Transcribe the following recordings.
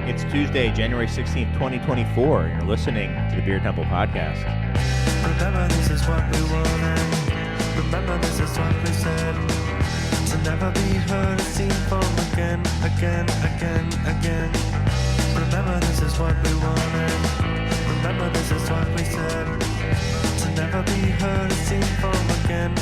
It's Tuesday, January 16th, 2024, and you're listening to the Beer Temple Podcast. Remember, this is what we wanted. Remember, this is what we said. To never be heard or seen from again. Remember, this is what we wanted. Remember, this is what we said. To never be heard or seen from again.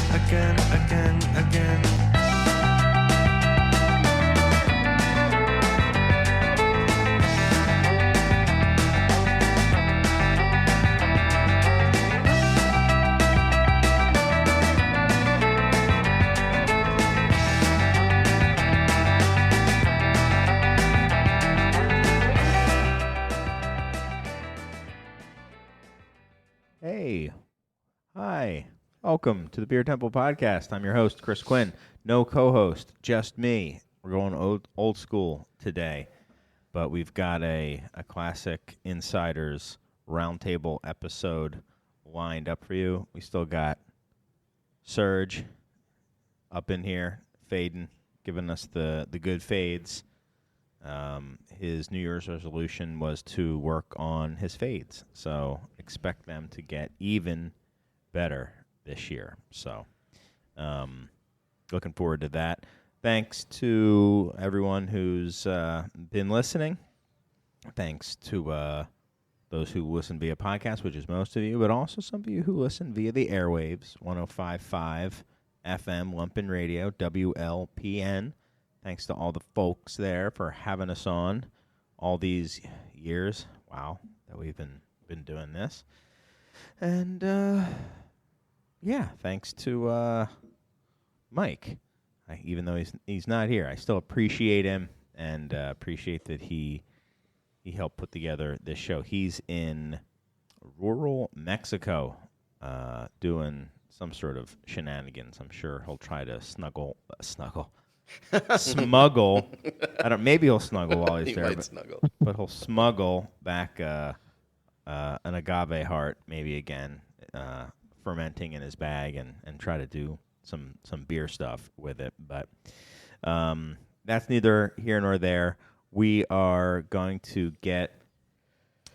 Hey, hi, welcome to the Beer Temple Podcast. I'm your host, Chris Quinn. No co-host, just me. We're going old school today, but we've got a classic Insiders Roundtable episode lined up for you. We still got Serge up in here, fading, giving us the good fades. His New Year's resolution was to work on his fades, so expect them to get even better this year. So, looking forward to that. Thanks to everyone who's been listening. Thanks to those who listen via podcast, which is most of you, but also some of you who listen via the airwaves, 105.5 FM, Lumpin Radio, WLPN. Thanks to all the folks there for having us on all these years. Wow, that we've been doing this. And, yeah, thanks to Mike. Even though he's not here, I still appreciate him and appreciate that he helped put together this show. He's in rural Mexico doing some sort of shenanigans. I'm sure he'll try to smuggle. Maybe he'll snuggle while he's there. But he'll smuggle back an agave heart, maybe again, fermenting in his bag, and try to do some beer stuff with it. But that's neither here nor there. We are going to get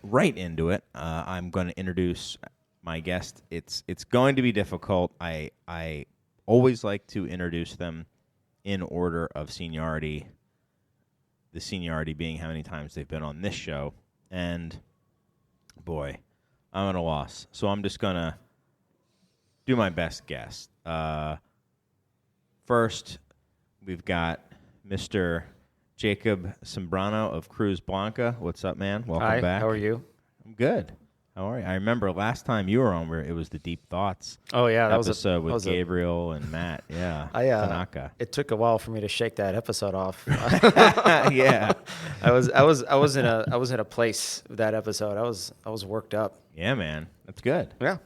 right into it. I'm going to introduce my guest. It's going to be difficult. I always like to introduce them in order of seniority, the seniority being how many times they've been on this show. And, boy, I'm at a loss. So I'm just going to do my best guess. First, we've got Mr. Jacob Sembrano of Cruz, Blanca. What's up, man? Welcome back. How are you? I'm good. How are you? I remember last time you were on, where it was the Deep Thoughts. Oh yeah, that episode was with Gabriel and Matt. Yeah, Tanaka. It took a while for me to shake that episode off. Yeah, I was in a place with that episode. I was worked up. Yeah, man, that's good. Yeah.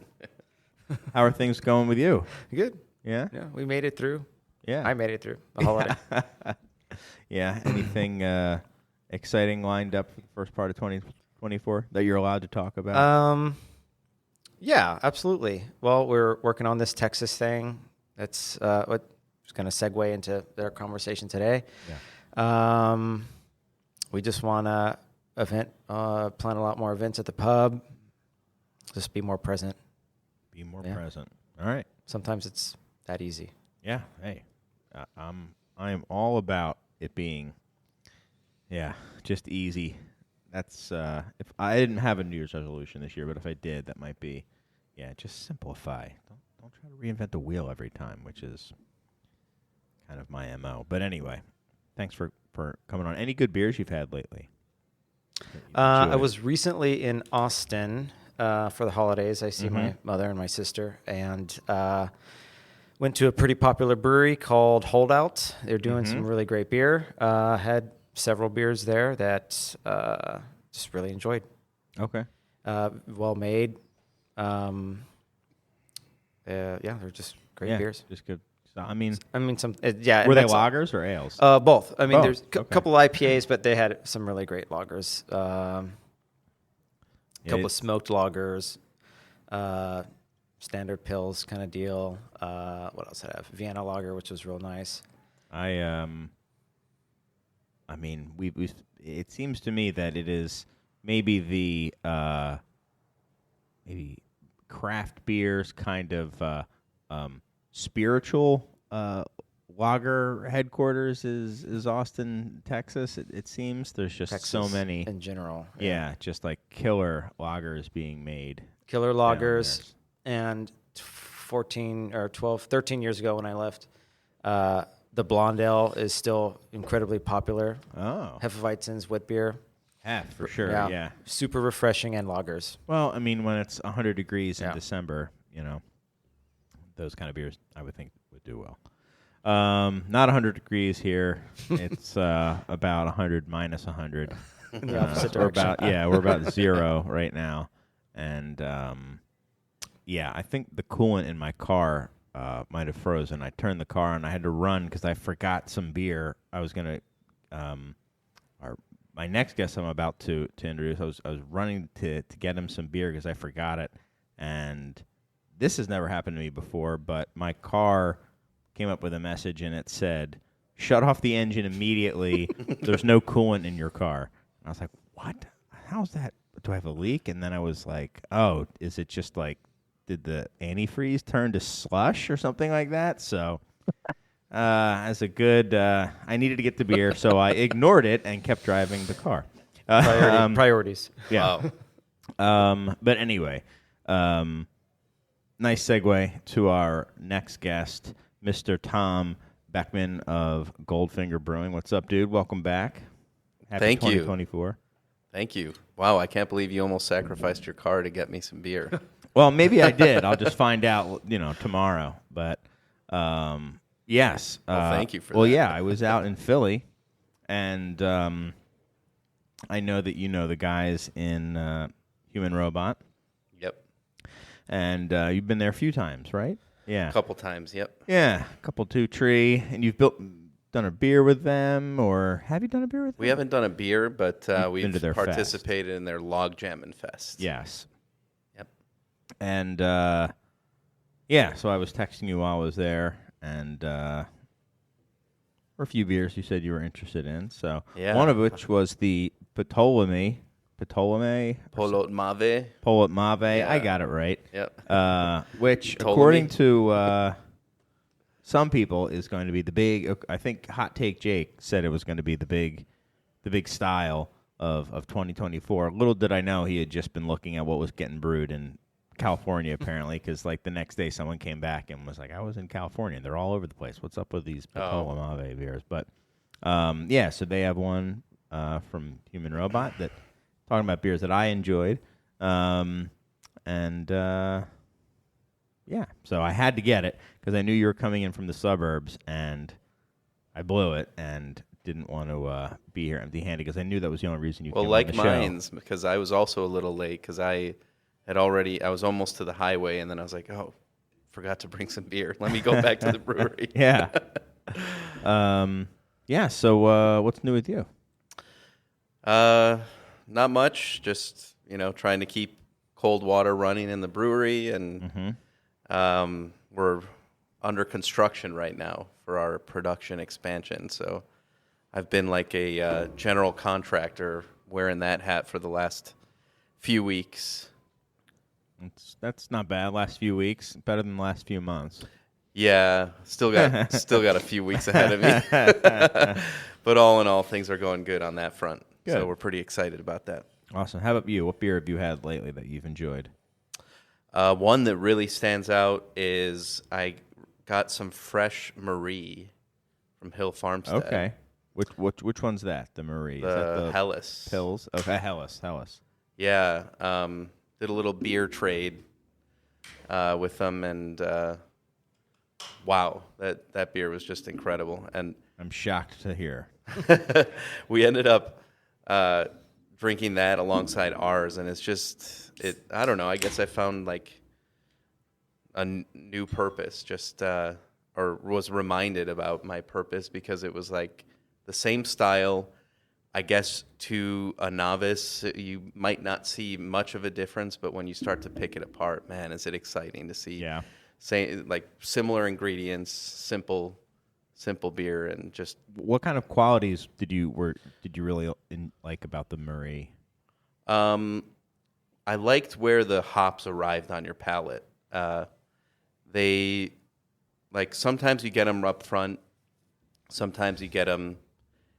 How are things going with you? Good. Yeah. Yeah, we made it through. Yeah, I made it through the holiday. Yeah. Anything exciting lined up for the first part of 2024 that you're allowed to talk about? Yeah, absolutely. Well, we're working on this Texas thing. That's what's going to segue into their conversation today. Yeah. We just want to plan a lot more events at the pub. Just be more present. Be more present. All right. Sometimes it's that easy. Yeah. Hey, I am all about it being, just easy. That's if I didn't have a New Year's resolution this year, but if I did, that might be, just simplify. Don't try to reinvent the wheel every time, which is kind of my MO. But anyway, thanks for coming on. Any good beers you've had lately? I was recently in Austin for the holidays. I see my mother and my sister, and went to a pretty popular brewery called Holdout. They're doing some really great beer. Had several beers there that just really enjoyed. Okay. Well made. They're just great beers. Just good. So, I mean, some were they lagers or ales? Both. I mean, Both. There's a couple IPAs, but they had some really great lagers. Couple of smoked lagers, standard pills kind of deal. What else did I have? Vienna lager, which was real nice. I I mean, it seems to me that it is maybe the maybe craft beers kind of spiritual lager headquarters is Austin, Texas. It seems there's just Texas so many in general. Yeah, just like killer lagers being made. Killer lagers. And 13 years ago when I left, the Blonde Ale is still incredibly popular. Oh. Hefeweizen's wit beer. Hef, for sure, yeah. Super refreshing, and lagers. Well, I mean, when it's 100 degrees in December, those kind of beers, I would think, would do well. Not 100 degrees here. It's about 100 minus 100. In the opposite direction. We're about 0 right now. And, I think the coolant in my car might have frozen. I turned the car on. I had to run because I forgot some beer. I was going to my next guest I'm about to introduce, I was running to get him some beer because I forgot it. And this has never happened to me before, but my car came up with a message, and it said, "Shut off the engine immediately. There's no coolant in your car." And I was like, what? How's that? Do I have a leak? And then I was like, oh, is it just like, did the antifreeze turn to slush or something like that? So as a good, I needed to get the beer, so I ignored it and kept driving the car. Priorities. Yeah. Wow. But anyway, nice segue to our next guest, Mr. Tom Beckmann of Goldfinger Brewing. What's up, dude? Welcome back. Happy Thank 2024. Thank you. Wow, I can't believe you almost sacrificed your car to get me some beer. Well, maybe I did. I'll just find out, tomorrow. But yes. Well, thank you for that. Well, yeah, I was out in Philly, and I know that you know the guys in Human Robot. Yep. And you've been there a few times, right? Yeah. A couple times, yep. Yeah, a couple 2 Tree, and you've done a beer with them, or have you done a beer with them? We haven't done a beer, but we've been to their participated in their Log Jammin' Fest. Yes. Yep. And so I was texting you while I was there, and for a few beers you said you were interested in. So one of which was the Polot Mave. Yeah. I got it right. Yep. Which, according to some people, is going to be the big. I think Hot Take Jake said it was going to be the big style of 2024. Little did I know he had just been looking at what was getting brewed in California, apparently, because like the next day someone came back and was like, "I was in California. They're all over the place. What's up with these Polot Mave beers?" But so they have one from Human Robot that talking about beers that I enjoyed, so I had to get it because I knew you were coming in from the suburbs, and I blew it and didn't want to be here empty-handed because I knew that was the only reason you came on the show. Well, like mine's, because I was also a little late because I was almost to the highway, and then I was like, oh, forgot to bring some beer. Let me go back to the brewery. Yeah. So what's new with you? Not much. Just, trying to keep cold water running in the brewery, and we're under construction right now for our production expansion. So I've been like a general contractor wearing that hat for the last few weeks. That's not bad. Last few weeks, better than the last few months. Yeah, still got a few weeks ahead of me. But all in all, things are going good on that front. Good. So we're pretty excited about that. Awesome. How about you? What beer have you had lately that you've enjoyed? One that really stands out is I got some fresh Marie from Hill Farmstead. Okay. Which one's that? The Marie? Is that The Hellas. Pills? Okay, Hellas. Yeah. Did a little beer trade with them, and wow, that beer was just incredible. And I'm shocked to hear. we ended up drinking that alongside ours, and it's just I don't know. I guess I found like a new purpose, or was reminded about my purpose because it was like the same style. I guess to a novice, you might not see much of a difference, but when you start to pick it apart, man, is it exciting to see. Yeah. Like similar ingredients, simple simple beer, and just What kind of qualities did you really like about the Marie? I liked where the hops arrived on your palate. They sometimes you get them up front, sometimes you get them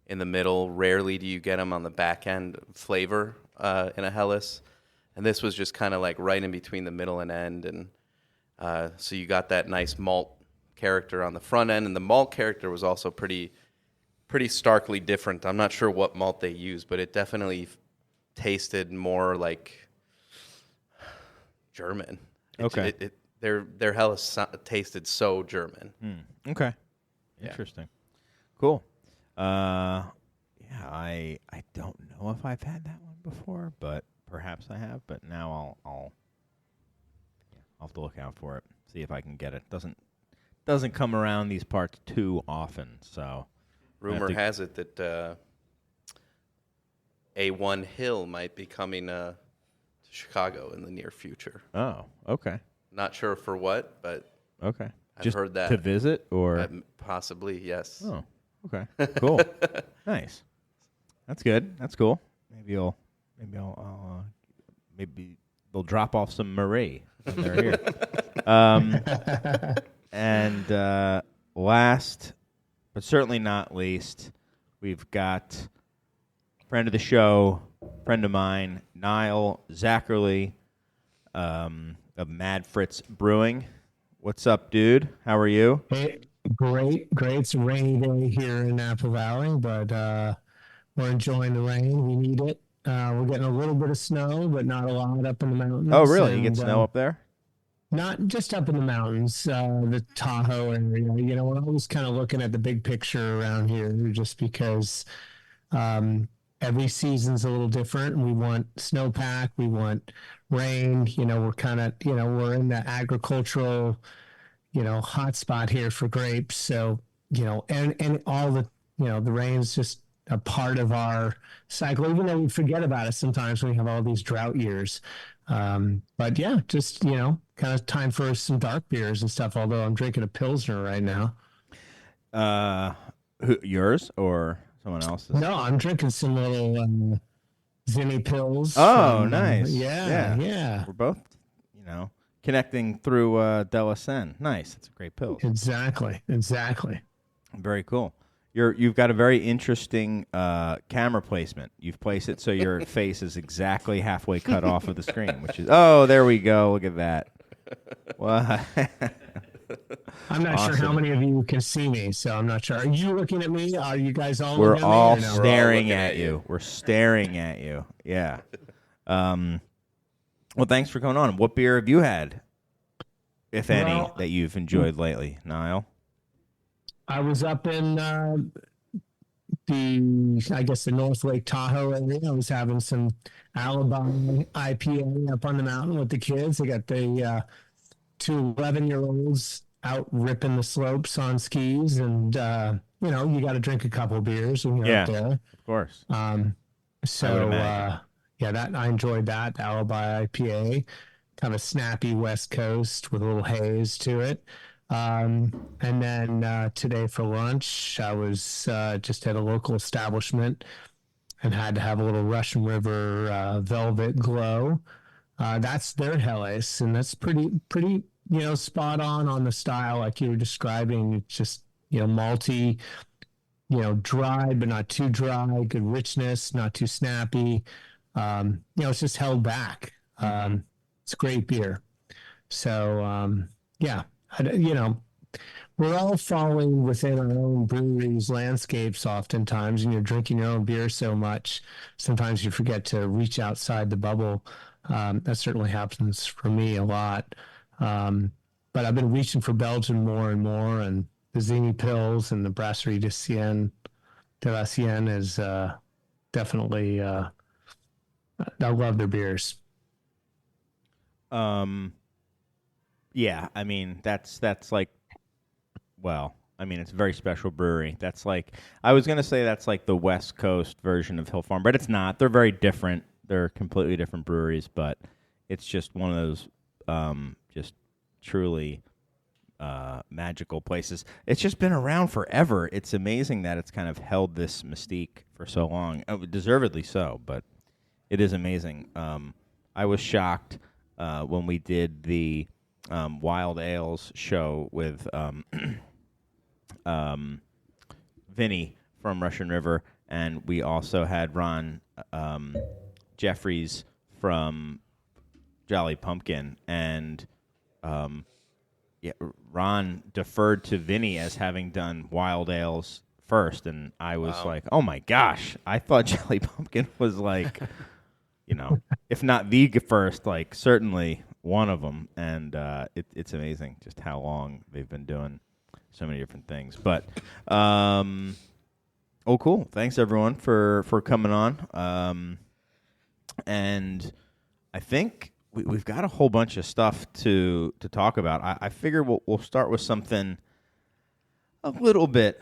in the middle. Rarely do you get them on the back end flavor in a Helles, and this was just kind of like right in between the middle and end, and so you got that nice malt character on the front end, and the malt character was also pretty starkly different. I'm not sure what malt they used, but it definitely tasted more like German. Okay. Their Helles tasted so German. Okay. Yeah. Interesting. Cool. Yeah, I don't know if I've had that one before, but perhaps I have. But now I'll have to look out for it. See if I can get it. Doesn't come around these parts too often. So rumor has it that A1 Hill might be coming to Chicago in the near future. Oh, okay. Not sure for what, but Okay. I've heard that. To visit or possibly, yes. Oh, okay. Cool. Nice. That's good. That's cool. Maybe they'll drop off some Marie when they're here. And last, but certainly not least, we've got friend of the show, friend of mine, Nile Zacherly of Mad Fritz Brewing. What's up, dude? How are you? Hey, great. It's a rainy day here in Napa Valley, but we're enjoying the rain. We need it. We're getting a little bit of snow, but not a lot up in the mountains. Oh, really? You And, get snow up there? Not just up in the mountains, the Tahoe area. You know, we're always kind of looking at the big picture around here, just because every season's a little different. We want snowpack, we want rain. You know, we're kind of, we're in the agricultural, hot spot here for grapes. So, and all the, the rain's just a part of our cycle, even though we forget about it sometimes when we have all these drought years. But yeah, just, kind of time for some dark beers and stuff, although I'm drinking a Pilsner right now. Yours or someone else's? No, I'm drinking some little Zinni Pils. Oh, nice. Yeah. We're both, connecting through Delacen. Nice. It's a great pill. Exactly. Very cool. You've got a very interesting camera placement. You've placed it so your face is exactly halfway cut off of the screen, which is, oh, there we go. Look at that. Well, I'm not sure how many of you can see me, so I'm not sure. Are you looking at me? Are you guys all we're looking all at me? staring at you. We're staring at you. Yeah. Well, thanks for coming on. What beer have you had, if any, that you've enjoyed lately, Nile? I was up in the North Lake Tahoe area. I was having some Alibi IPA up on the mountain with the kids. I got the two 11-year-olds out ripping the slopes on skis, and you got to drink a couple of beers when you're up there. Of course. That I enjoyed that, the Alibi IPA, kind of snappy West Coast with a little haze to it. And then today for lunch, I was just at a local establishment and had to have a little Russian River Velvet Glow. That's their Helles, and that's pretty spot on the style like you were describing. It's just malty, dry but not too dry, good richness, not too snappy. It's just held back. It's a great beer. So we're all falling within our own breweries' landscapes oftentimes, and you're drinking your own beer so much. Sometimes you forget to reach outside the bubble. That certainly happens for me a lot. But I've been reaching for Belgium more and more, and the Zinni Pils and the Brasserie de la Sienne is definitely, I love their beers. Yeah, I mean, that's like, well, I mean, it's a very special brewery. That's like, I was going to say that's like the West Coast version of Hill Farm, but it's not. They're very different. They're completely different breweries, but it's just one of those just truly magical places. It's just been around forever. It's amazing that it's kind of held this mystique for so long. Deservedly so, but it is amazing. I was shocked when we did the Wild Ales show with Vinny from Russian River, and we also had Ron Jeffries from Jolly Pumpkin, and Ron deferred to Vinny as having done Wild Ales first, and I was like, oh my gosh, I thought Jolly Pumpkin was like, if not the first, like certainly one of them, and it's amazing just how long they've been doing so many different things. But cool. Thanks everyone for coming on. And I think we've got a whole bunch of stuff to talk about. I figure we'll start with something a little bit.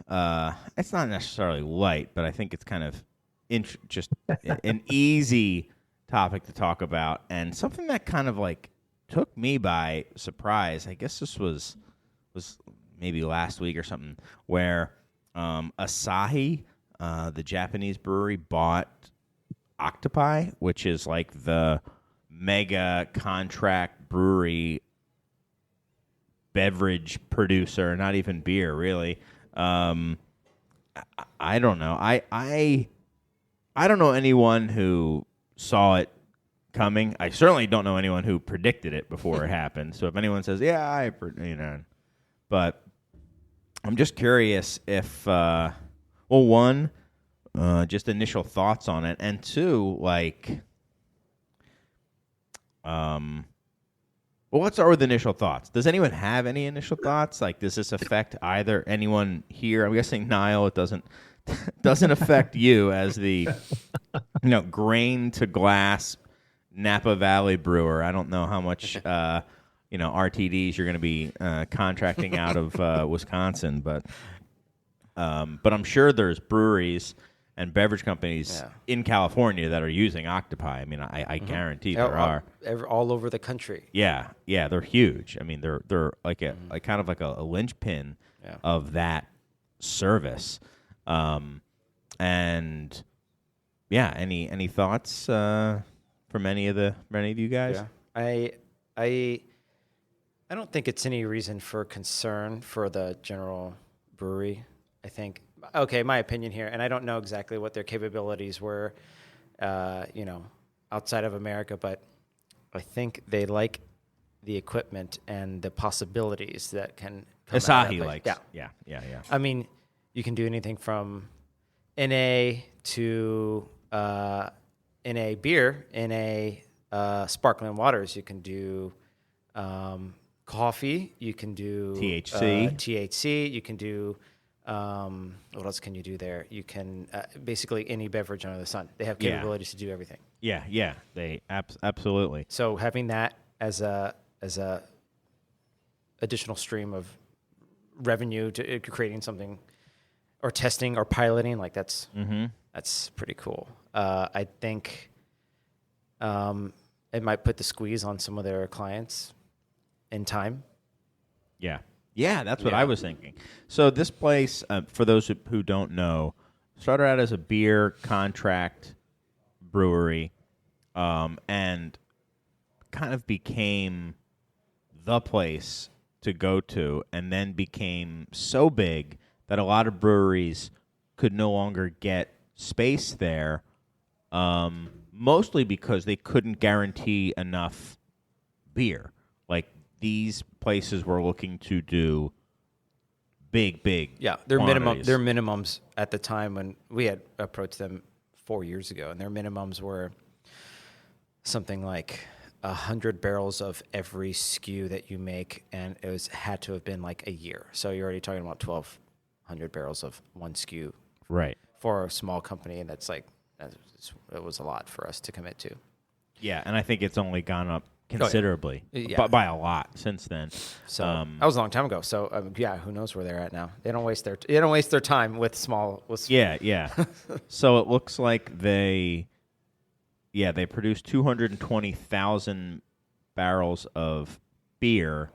It's not necessarily light, but I think it's kind of just an easy topic to talk about, and something that kind of like took me by surprise. I guess this was maybe last week or something, where Asahi, the Japanese brewery, bought Octopi, which is like the mega contract brewery beverage producer, not even beer, really. I don't know. I don't know anyone who saw it coming. I certainly don't know anyone who predicted it before it happened. So if anyone says, "Yeah, but I'm just curious if, one, just initial thoughts on it, and two, like, let's start with initial thoughts. Does anyone have any initial thoughts? Like, does this affect either anyone here? I'm guessing Nile, it doesn't affect you as the grain to glass Napa Valley brewer. I don't know how much RTDs you're going to be contracting out of Wisconsin, but I'm sure there's breweries and beverage companies in California that are using Octopi. I mean, I guarantee there are all over the country. Yeah, they're huge. I mean, they're like kind of like a linchpin of that service. And any thoughts from any of you guys? Yeah. I don't think it's any reason for concern for the general brewery. I think, my opinion here, and I don't know exactly what their capabilities were, outside of America, but I think they like the equipment and the possibilities that can come out of Asahi it. likes. Yeah. I mean, you can do anything from NA to NA beer, NA sparkling waters. You can do coffee. You can do THC. You can do what else can you do there? You can basically any beverage under the sun. They have capabilities to do everything. Yeah. They absolutely. So having that as a additional stream of revenue to creating something or testing or piloting, like that's pretty cool. I think it might put the squeeze on some of their clients in time. Yeah, that's what I was thinking. So this place, for those who don't know, started out as a beer contract brewery, and kind of became the place to go to, and then became so big that a lot of breweries could no longer get space there, mostly because they couldn't guarantee enough beer. Like, these places were looking to do big their quantities. minimums at the time when we had approached them 4 years ago, and their minimums were something like 100 barrels of every SKU that you make, and it had to have been like a year. So you're already talking about 1,200 barrels of one SKU, right? For a small company, and it was a lot for us to commit to. Yeah, and I think it's only gone up considerably, by a lot since then. So that was a long time ago. So who knows where they're at now? They don't waste their time with small. Yeah. So it looks like they produced 220,000 barrels of beer,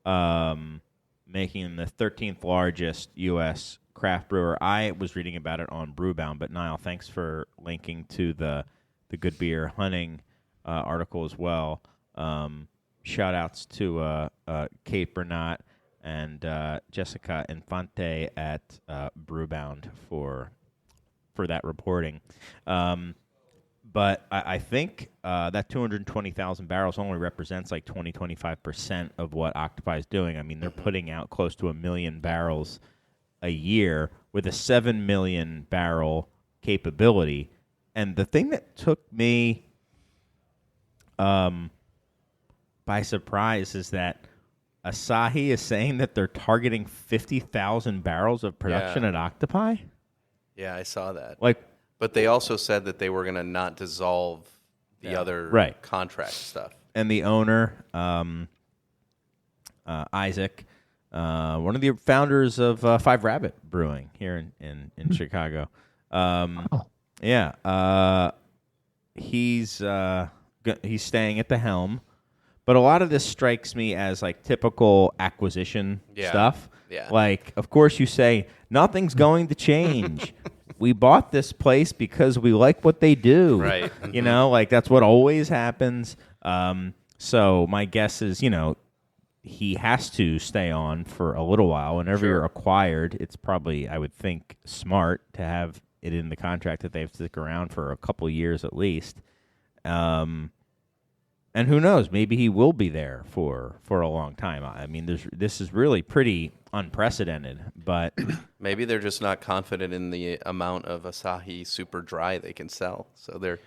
making him the 13th largest U.S. craft brewer. I was reading about it on Brewbound, but Nile, thanks for linking to the Good Beer Hunting article as well. Shout outs to Kate Bernat and Jessica Infante at Brewbound for that reporting. But I think that 220,000 barrels only represents like 20-25% of what Octopi is doing. I mean, they're putting out close to 1 million barrels a year with a 7 million barrel capability. And the thing that took me by surprise is that Asahi is saying that they're targeting 50,000 barrels of production at Octopi. Yeah, I saw that. Like, but they also said that they were going to not dissolve the other contract stuff. And the owner, Isaac, one of the founders of Five Rabbit Brewing here in Chicago. He's staying at the helm. But a lot of this strikes me as like typical acquisition stuff. Yeah. Like, of course, you say nothing's going to change. We bought this place because we like what they do. Right. You know, like that's what always happens. So my guess is, he has to stay on for a little while. Whenever you're acquired, it's probably, I would think, smart to have it in the contract that they have to stick around for a couple of years at least. And who knows? Maybe he will be there for a long time. I mean, this is really pretty unprecedented. But maybe they're just not confident in the amount of Asahi Super Dry they can sell, so they're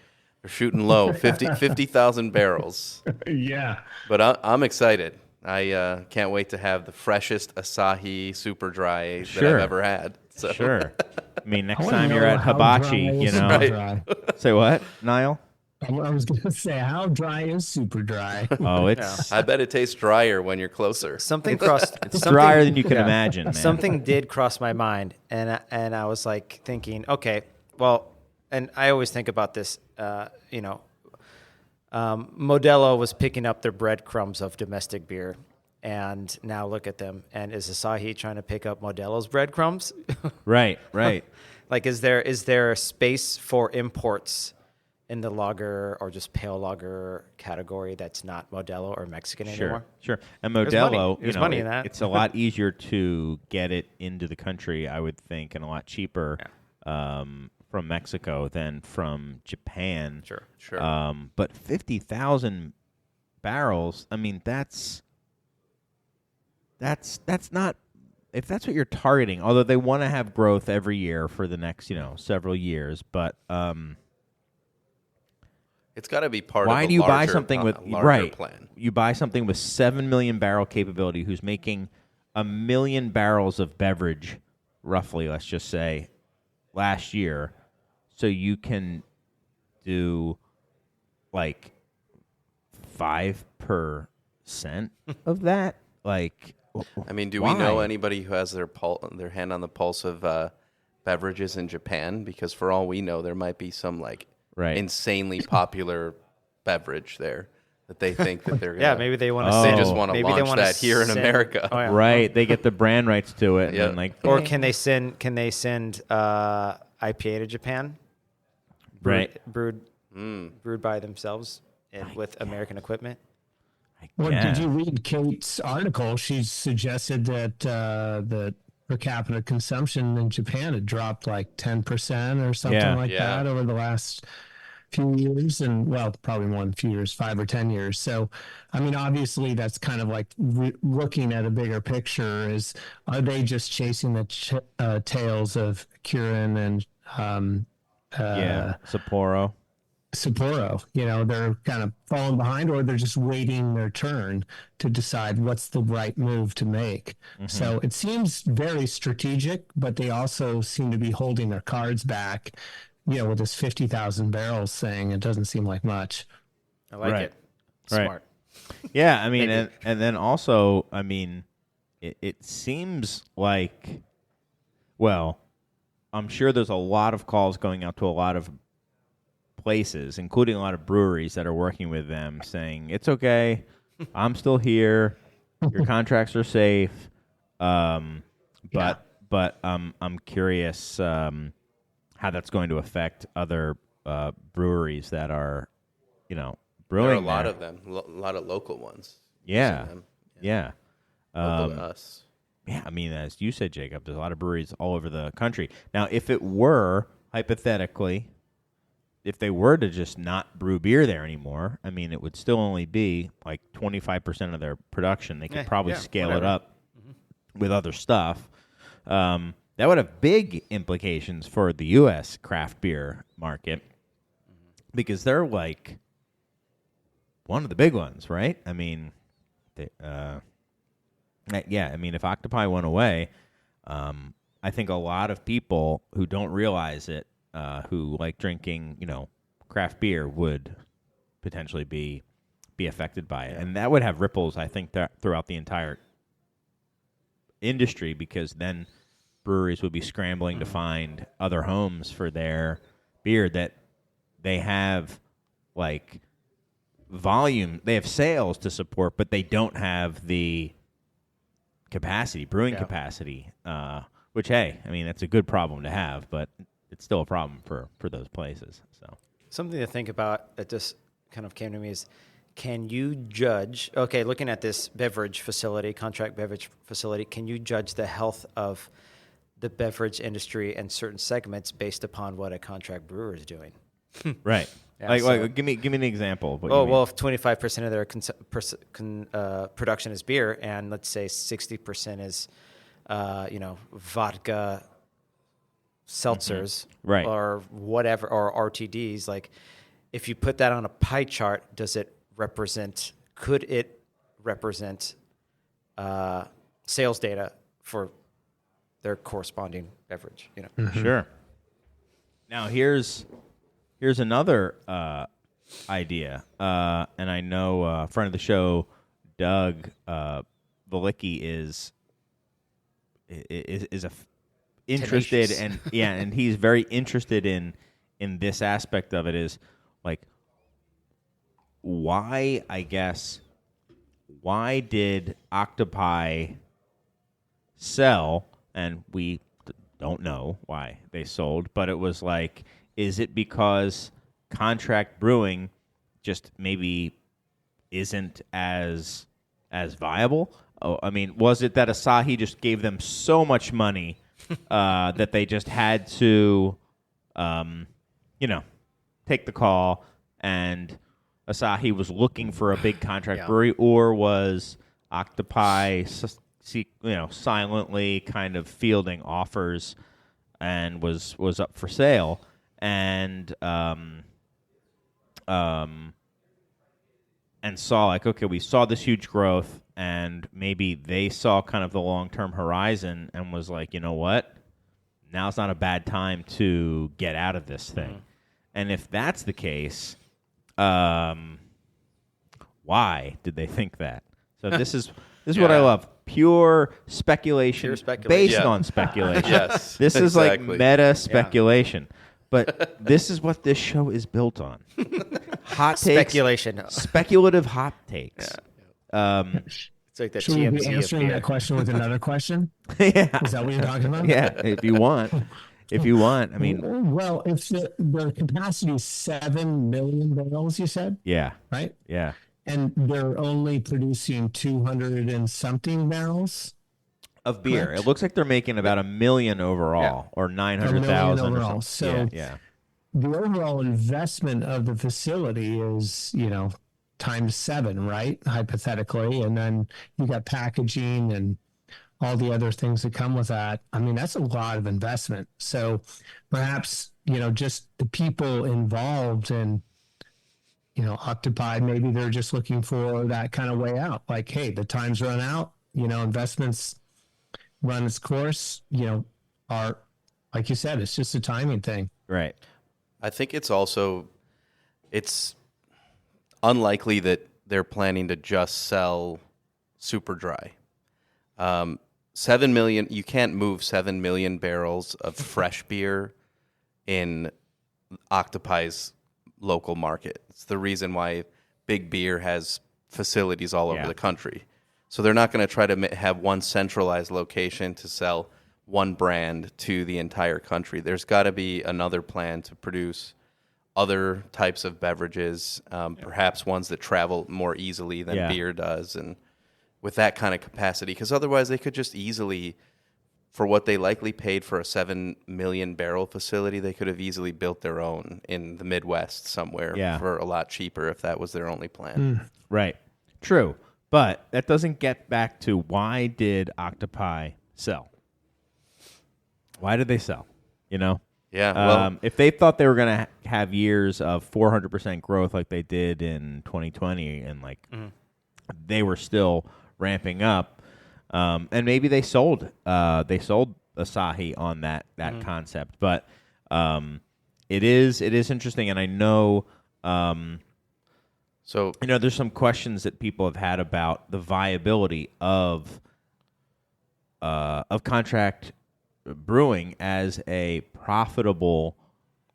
shooting low, 50,000 barrels. Yeah. But I'm excited. I can't wait to have the freshest Asahi Super Dry that I've ever had. So. Sure. I mean, next time you're at Hibachi, Dry. Say what, Niall? I was going to say, how dry is Super Dry? Oh, it's. I bet it tastes drier when you're closer. It's drier than you can imagine, man. Something did cross my mind, and I was like thinking, okay, well, and I always think about this, Modelo was picking up their breadcrumbs of domestic beer, and now look at them. And is Asahi trying to pick up Modelo's breadcrumbs? Right. Like, is there space for imports in the lager or just pale lager category that's not Modelo or Mexican anymore? Sure. And Modelo, There's money in that. It's a lot easier to get it into the country, I would think, and a lot cheaper from Mexico than from Japan. Sure. But 50,000 barrels, I mean, that's not, if that's what you're targeting, although they want to have growth every year for the next, several years, but it's got to be part why of a do you larger, buy something with plan. You buy something with 7 million barrel capability who's making 1 million barrels of beverage, roughly, let's just say, last year, so you can do like 5% of that? Like, I mean, do why? we know anybody who has their hand on the pulse of beverages in Japan? Because for all we know, there might be some insanely popular beverage there that they think that they're gonna, maybe they want to. They just want to launch that here in America, right? They get the brand rights to it, and then or can they send IPA to Japan? Brewed by themselves and with American equipment. Well, did you read Kate's article? She suggested that the per capita consumption in Japan had dropped like 10% or something like that over the last few years, and probably more than a few years, 5 or 10 years. So, I mean, obviously that's kind of like looking at a bigger picture. Are they just chasing the tails of Kirin and Sapporo? They're kind of falling behind, or they're just waiting their turn to decide what's the right move to make. Mm-hmm. So it seems very strategic, but they also seem to be holding their cards back, with this 50,000 barrels thing. It doesn't seem like much. I like it. Smart. Yeah, I mean, and then also, I mean, it seems like, I'm sure there's a lot of calls going out to a lot of places, including a lot of breweries that are working with them, saying, it's okay, I'm still here, Your contracts are safe. But I'm curious how that's going to affect other breweries that are, brewing. There are a lot there. of them, a lot of local ones. Yeah. using them. Yeah. Local to us. Yeah, I mean, as you said, Jacob, there's a lot of breweries all over the country. Now, if it were, hypothetically, if they were to just not brew beer there anymore, I mean, it would still only be like 25% of their production. They could probably scale it up with other stuff. That would have big implications for the U.S. craft beer market because they're like one of the big ones, right? I mean, if Octopi went away, I think a lot of people who don't realize it, who like drinking, craft beer, would potentially be affected by it, and that would have ripples, I think, throughout the entire industry because then breweries would be scrambling to find other homes for their beer that they have, like, volume. They have sales to support, but they don't have the brewing capacity, which, hey, I mean, that's a good problem to have, but it's still a problem for those places. So something to think about that just kind of came to me is, can you judge, looking at this contract beverage facility, can you judge the health of the beverage industry and certain segments based upon what a contract brewer is doing? Right. Yeah, give me an example of what Oh, you mean. well, if 25% of their production is beer, and let's say 60% is, vodka, seltzers, Right. or whatever, or RTDs. Like, if you put that on a pie chart, could it represent sales data for their corresponding beverage? Sure. Now here's another idea, and I know a friend of the show, Doug Valicki, is interested, tenacious. and he's very interested in this aspect of it. Is like, why did Octopi sell? And we don't know why they sold, but it was like, is it because contract brewing just maybe isn't as viable? Oh, I mean, was it that Asahi just gave them so much money that they just had to, take the call, and Asahi was looking for a big contract brewery, or was Octopi, silently kind of fielding offers and was up for sale, and saw like, okay, we saw this huge growth, and maybe they saw kind of the long-term horizon and was like, you know what, now's not a bad time to get out of this thing. And if that's the case, why did they think that? So this is what I love. Pure speculation, based on speculation. Yes, This is like exactly. meta speculation. But this is what this show is built on. Hot takes. Speculation. Speculative hot takes. It's like the Should we TMZ be of answering beer. that question with another question? Yeah. Is that what you're talking about? Yeah, if you want. I mean, Well, if the capacity is 7 million barrels, you said, yeah. right? Yeah. And they're only producing 200 and something barrels Of beer. Correct. It looks like they're making about 1 million overall, or 900,000 or overall. something. So yeah. the overall investment of the facility is, times 7, right? Hypothetically. And then you got packaging and all the other things that come with that. I mean, that's a lot of investment. So perhaps, just the people involved in, Octopi, maybe they're just looking for that kind of way out. Like, hey, the time's run out, investments run its course, are, like you said, it's just a timing thing. Right. I think it's unlikely that they're planning to just sell super dry. 7 million, you can't move 7 million barrels of fresh beer in Octopi's local market. It's the reason why Big Beer has facilities all over the country. So they're not going to try to have one centralized location to sell one brand to the entire country. There's got to be another plan to produce other types of beverages, perhaps ones that travel more easily than beer does, and with that kind of capacity. Because otherwise they could just easily, for what they likely paid for a 7 million barrel facility, they could have easily built their own in the Midwest somewhere for a lot cheaper if that was their only plan. Right. True. But that doesn't get back to why did Octopi sell? Why did they sell? You know? Yeah. Well, if they thought they were going to have years of 400% growth like they did in 2020 and they were still ramping up, and maybe they sold Asahi on that concept. But it is interesting, and I know there's some questions that people have had about the viability of contract brewing as a profitable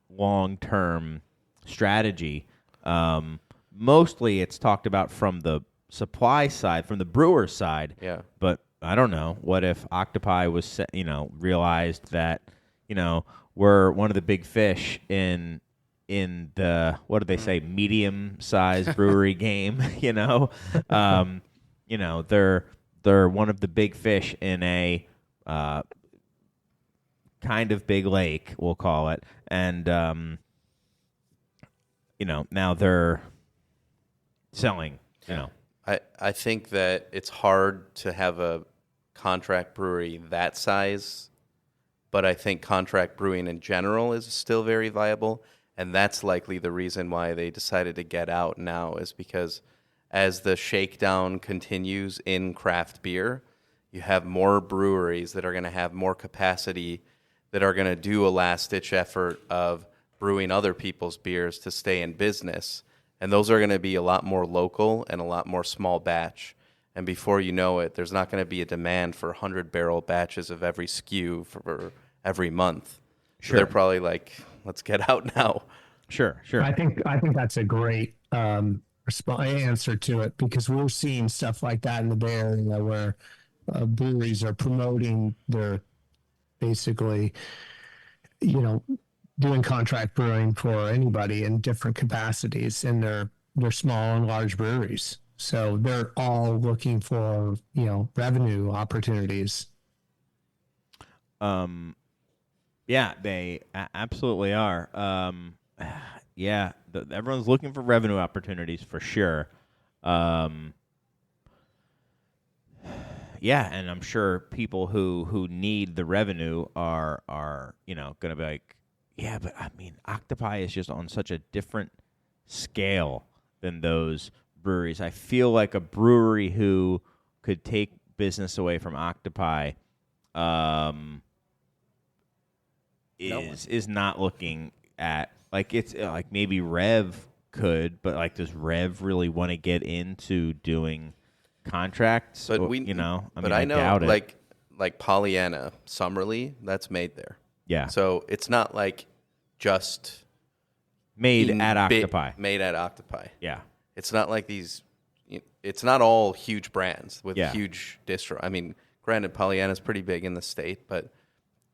long-term strategy. Mostly it's talked about from the supply side, from the brewer side. Yeah. But I don't know. What if Octopi was, realized that, we're one of the big fish in the, what do they say, medium-sized brewery game, they're one of the big fish in a kind of big lake, we'll call it, and now they're selling. I think that it's hard to have a contract brewery that size, but I think contract brewing in general is still very viable, and that's likely the reason why they decided to get out now, is because as the shakedown continues in craft beer, you have more breweries that are going to have more capacity, that are going to do a last-ditch effort of brewing other people's beers to stay in business. And those are going to be a lot more local and a lot more small batch. And before you know it, there's not going to be a demand for 100-barrel batches of every SKU for every month. Sure. So they're probably like, let's get out now. Sure. I think that's a great answer to it, because we're seeing stuff like that in the Bay Area where breweries are promoting their basically, doing contract brewing for anybody in different capacities, and they're small and large breweries. So they're all looking for, revenue opportunities. Yeah, they absolutely are. Everyone's looking for revenue opportunities for sure. Yeah, and I'm sure people who need the revenue are going to be like, yeah, but I mean, Octopi is just on such a different scale than those breweries. I feel like a brewery who could take business away from Octopi is not looking at, like, it's like maybe Rev could, but like, does Rev really want to get into doing contracts? But I know, doubt it. like Pollyanna, Summerly, that's made there. Yeah. So it's not like just made at Octopi. Made at Octopi. Yeah. It's not like these. It's not all huge brands with huge distro. I mean, granted, Pollyanna's pretty big in the state, but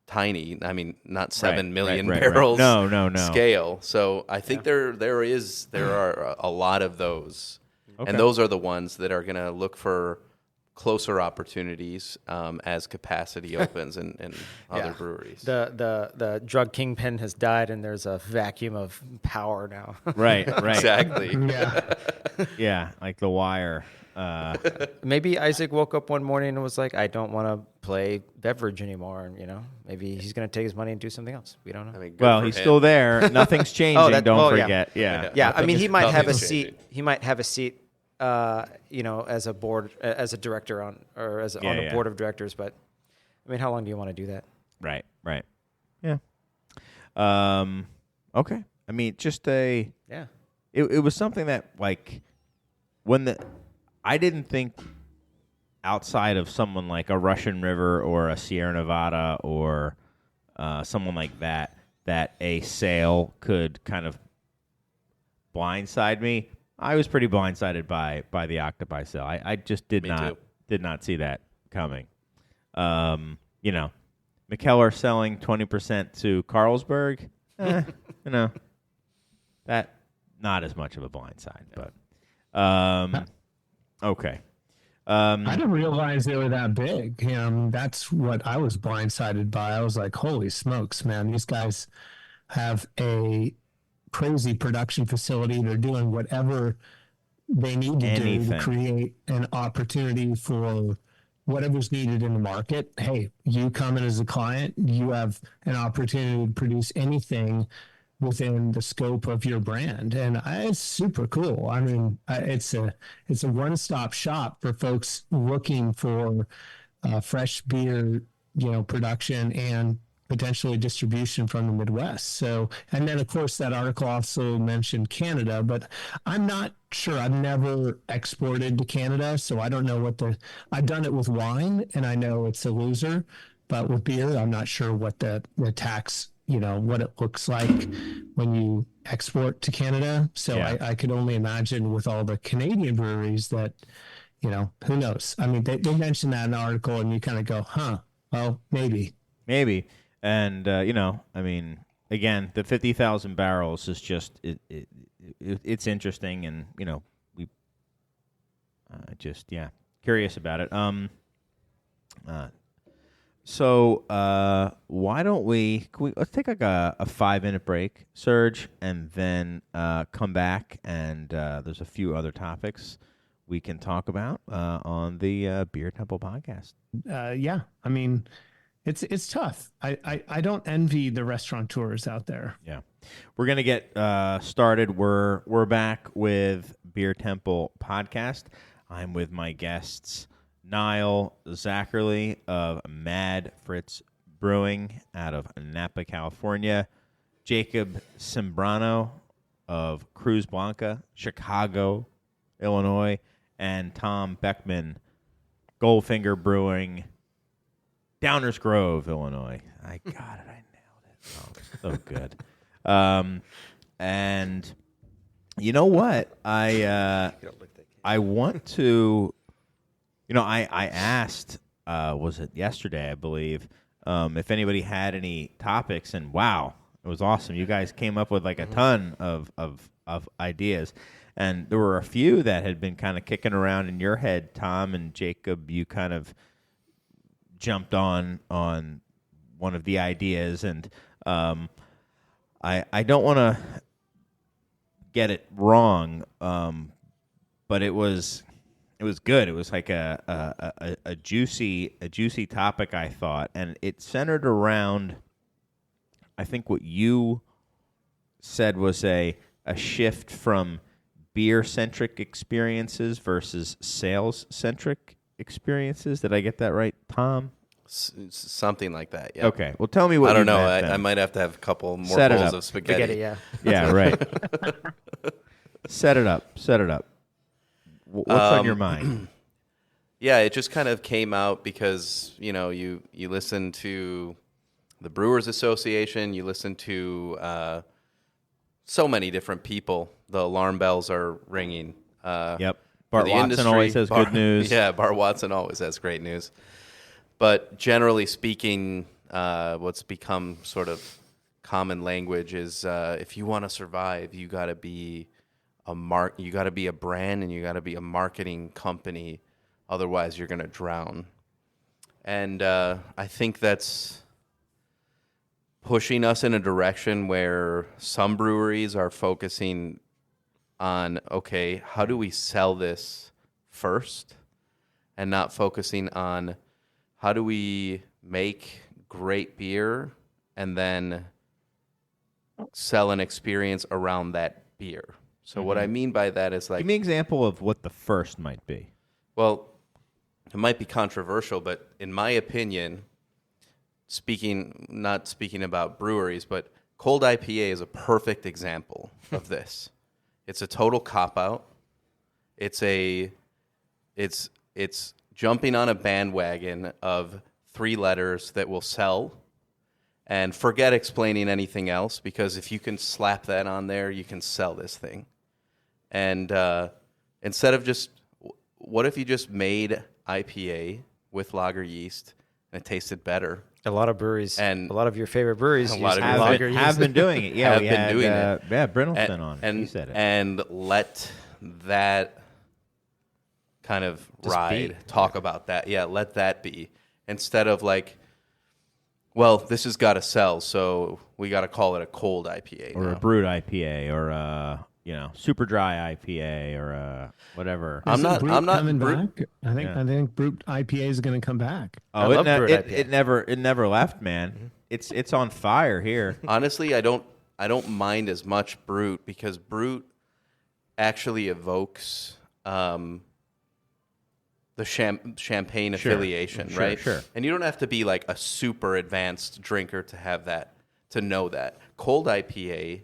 tiny. I mean, not 7 million barrels. No. Scale. So I think there are a lot of those. Okay. And those are the ones that are going to look for closer opportunities as capacity opens in other breweries. The drug kingpin has died, and there's a vacuum of power now. Right. Exactly. Yeah, like The Wire. Maybe Isaac woke up one morning and was like, I don't want to play beverage anymore. And, maybe he's going to take his money and do something else. We don't know. I mean, he's still there. Nothing's changing. Don't forget. Yeah. I mean, he might have a seat. He might have a seat, as a board, as a director on a board of directors. But, I mean, how long do you want to do that? Right. Yeah. Okay. I mean, just it was something that, like, I didn't think outside of someone like a Russian River or a Sierra Nevada or someone like that a sale could kind of blindside me. I was pretty blindsided by the Octopi sale. I just did not Did not see that coming. McKellar selling 20% to Carlsberg. That not as much of a blindside, but okay. I didn't realize they were that big. That's what I was blindsided by. I was like, holy smokes, man, these guys have a crazy production facility. They're doing whatever they need to do to create an opportunity for whatever's needed in the market. Hey, you come in as a client, you have an opportunity to produce anything within the scope of your brand, and it's super cool. I mean, it's a one-stop shop for folks looking for fresh beer, production and potentially distribution from the Midwest. So, and then of course that article also mentioned Canada, but I'm not sure. I've never exported to Canada, so I don't know I've done it with wine, and I know it's a loser, but with beer, I'm not sure what the tax, what it looks like when you export to Canada. So yeah. I could only imagine with all the Canadian breweries that, who knows? I mean, they mentioned that in the article, and you kind of go, well, maybe. And, I mean, again, the 50,000 barrels is just, it's interesting, and, we curious about it. So why don't let's take like a 5-minute break, Serge, and then come back, and there's a few other topics we can talk about on the Beer Temple podcast. Yeah, I mean, it's tough. I don't envy the restaurateurs out there. Yeah, we're gonna get started. We're back with Beer Temple podcast. I'm with my guests, Nile Zacherly of Mad Fritz Brewing out of Napa, California, Jacob Sembrano of Cruz, Blanca, Chicago, Illinois, and Tom Beckmann, Goldfinger Brewing, Downers Grove, Illinois. I got it. I nailed it. Oh, so good. And you know what? I want to... I asked, was it yesterday, I believe, if anybody had any topics, and wow, it was awesome. You guys came up with like a ton of ideas, and there were a few that had been kind of kicking around in your head, Tom and Jacob. You kind of jumped on one of the ideas, and I don't want to get it wrong, but it was good. It was like a juicy topic, I thought, and it centered around, I think what you said was a shift from beer-centric experiences versus sales-centric experiences. Did I get that right, Tom? Something like that, yeah. Okay, well, tell me what I don't know. meant, I might have to have a couple more Set bowls of spaghetti. Yeah. Yeah, right. Set it up. What's on your mind? Yeah, it just kind of came out because, you listen to the Brewers Association, you listen to so many different people. The alarm bells are ringing. Yep. Bart Watson always has good news. Yeah, Bart Watson always has great news. But generally speaking, what's become sort of common language is if you want to survive, you got to be you got to be a brand, and you got to be a marketing company. Otherwise, you're going to drown. And I think that's pushing us in a direction where some breweries are focusing on, okay, how do we sell this first, and not focusing on how do we make great beer and then sell an experience around that beer. So what I mean by that is, like, give me an example of what the first might be. Well, it might be controversial, but in my opinion, not speaking about breweries, but cold IPA is a perfect example of this. It's a total cop-out. It's jumping on a bandwagon of 3 letters that will sell, and forget explaining anything else, because if you can slap that on there, you can sell this thing. And instead of what if you just made IPA with lager yeast, and it tasted better. A lot of breweries, And a lot of your favorite breweries use have been doing it. Yeah, Have we been had, doing it. Yeah, Brindleston on it. You said it. And let that kind of Just ride. be. Talk about that. Yeah, let that be. Instead of like, well, this has got to sell, so we got to call it a cold IPA Or now. a brewed IPA, or a super dry IPA, or whatever. I'm Isn't not coming brute- back. I think brute IPA is going to come back. Oh, love brewed IPA. it never left, man. It's on fire here. Honestly, I don't mind as much brute, because brute actually evokes the champagne affiliation, Sure, right? sure. And you don't have to be like a super advanced drinker to have that, to know that. Cold IPA,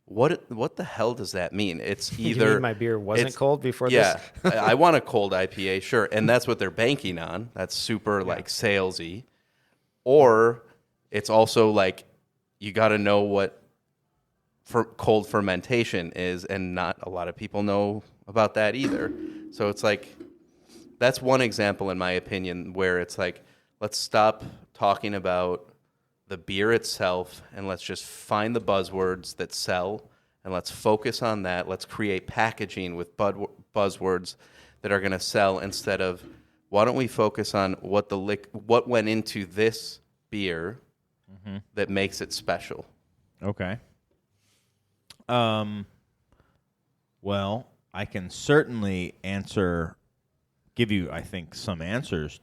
what the hell does that mean? It's either You mean my beer wasn't it's- cold before yeah, this? I want a cold IPA, sure, and that's what they're banking on. That's super like salesy. Or it's also like you got to know what cold fermentation is, and not a lot of people know about that either. So it's like, that's one example, in my opinion, where it's like, let's stop talking about the beer itself and let's just find the buzzwords that sell, and let's focus on that. Let's create packaging with buzzwords that are going to sell, instead of, why don't we focus on what went into this beer that makes it special? Okay. Well, I can certainly give you, I think, some answers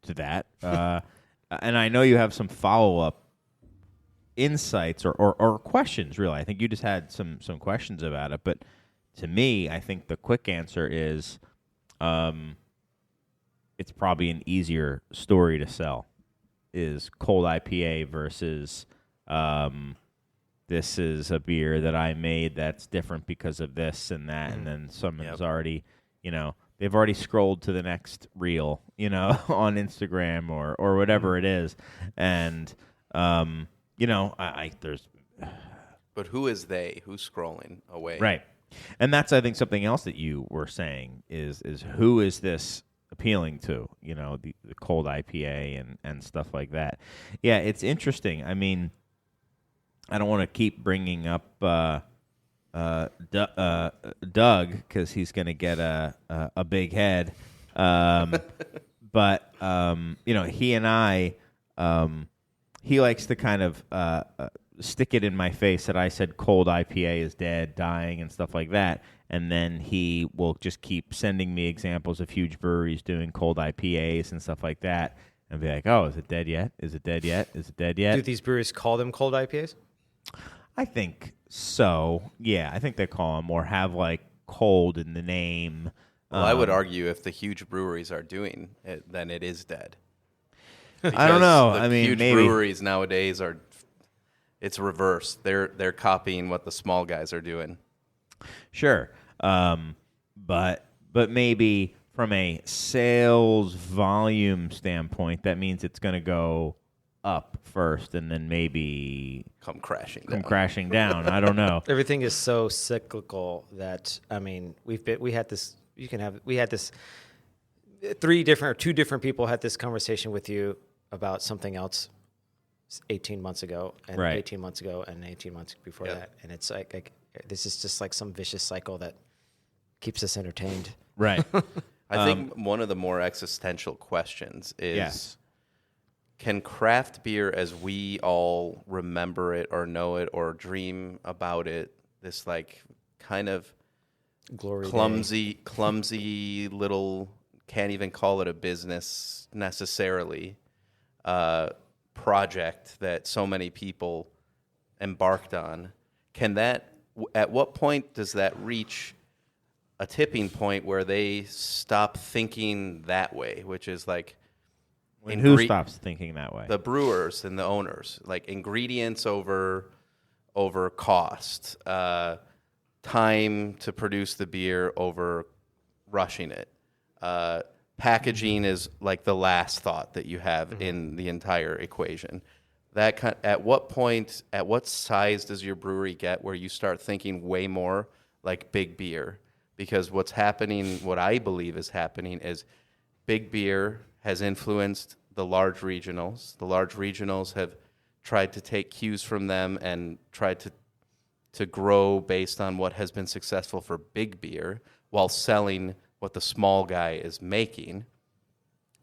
to that. And I know you have some follow-up insights or questions, really. I think you just had some questions about it. But to me, I think the quick answer is it's probably an easier story to sell, is cold IPA versus this is a beer that I made that's different because of this and that. And then someone's already, they've already scrolled to the next reel, on Instagram or whatever it is. And, there's... But who is they? Who's scrolling away? Right. And that's, I think, something else that you were saying is who is this appealing to, the cold IPA and stuff like that. Yeah, it's interesting. I mean, I don't want to keep bringing up Doug, because he's going to get a big head. But he and I, he likes to kind of stick it in my face that I said cold IPA is dead, dying, and stuff like that. And then he will just keep sending me examples of huge breweries doing cold IPAs and stuff like that, and be like, "Oh, is it dead yet? Is it dead yet? Is it dead yet?" Do these breweries call them cold IPAs? I think so. Yeah, I think they call them, or have like cold in the name. Well, I would argue if the huge breweries are doing it, then it is dead. I don't know. The I mean, huge maybe breweries nowadays it's reversed. They're copying what the small guys are doing. Sure. But maybe from a sales volume standpoint, that means it's going to go up first and then maybe Come crashing down. I don't know. Everything is so cyclical that, I mean, we had this. Two different people had this conversation with you about something else 18 months ago, and Right. 18 months ago, and 18 months before Yep. that, and it's like this is just like some vicious cycle that keeps us entertained. Right. I think one of the more existential questions is, Yes. can craft beer as we all remember it or know it or dream about it, this like kind of Glory clumsy little, can't even call it a business necessarily, project that so many people embarked on, at what point does that reach a tipping point where they stop thinking that way, which is like, Who stops thinking that way? the brewers and the owners, like ingredients over cost, time to produce the beer over rushing it. Packaging is like the last thought that you have in the entire equation. At what point, at what size does your brewery get where you start thinking way more like big beer? Because what I believe is happening is big beer has influenced the large regionals. The large regionals have tried to take cues from them and tried to grow based on what has been successful for big beer while selling what the small guy is making.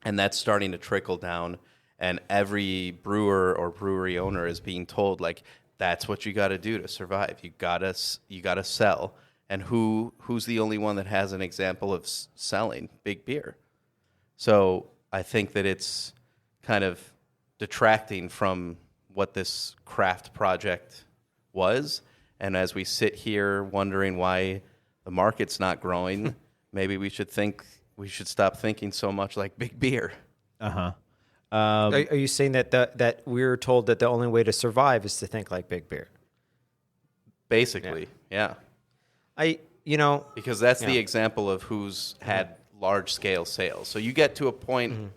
And that's starting to trickle down. And every brewer or brewery owner is being told, like, that's what you got to do to survive. You gotta sell. And who's the only one that has an example of selling big beer? So I think that it's kind of detracting from what this craft project was. And as we sit here wondering why the market's not growing, maybe we should stop thinking so much like big beer. Uh-huh. Are you saying that we're told that the only way to survive is to think like big beer? Basically, yeah. Because that's the example of who's had large scale sales. So you get to a point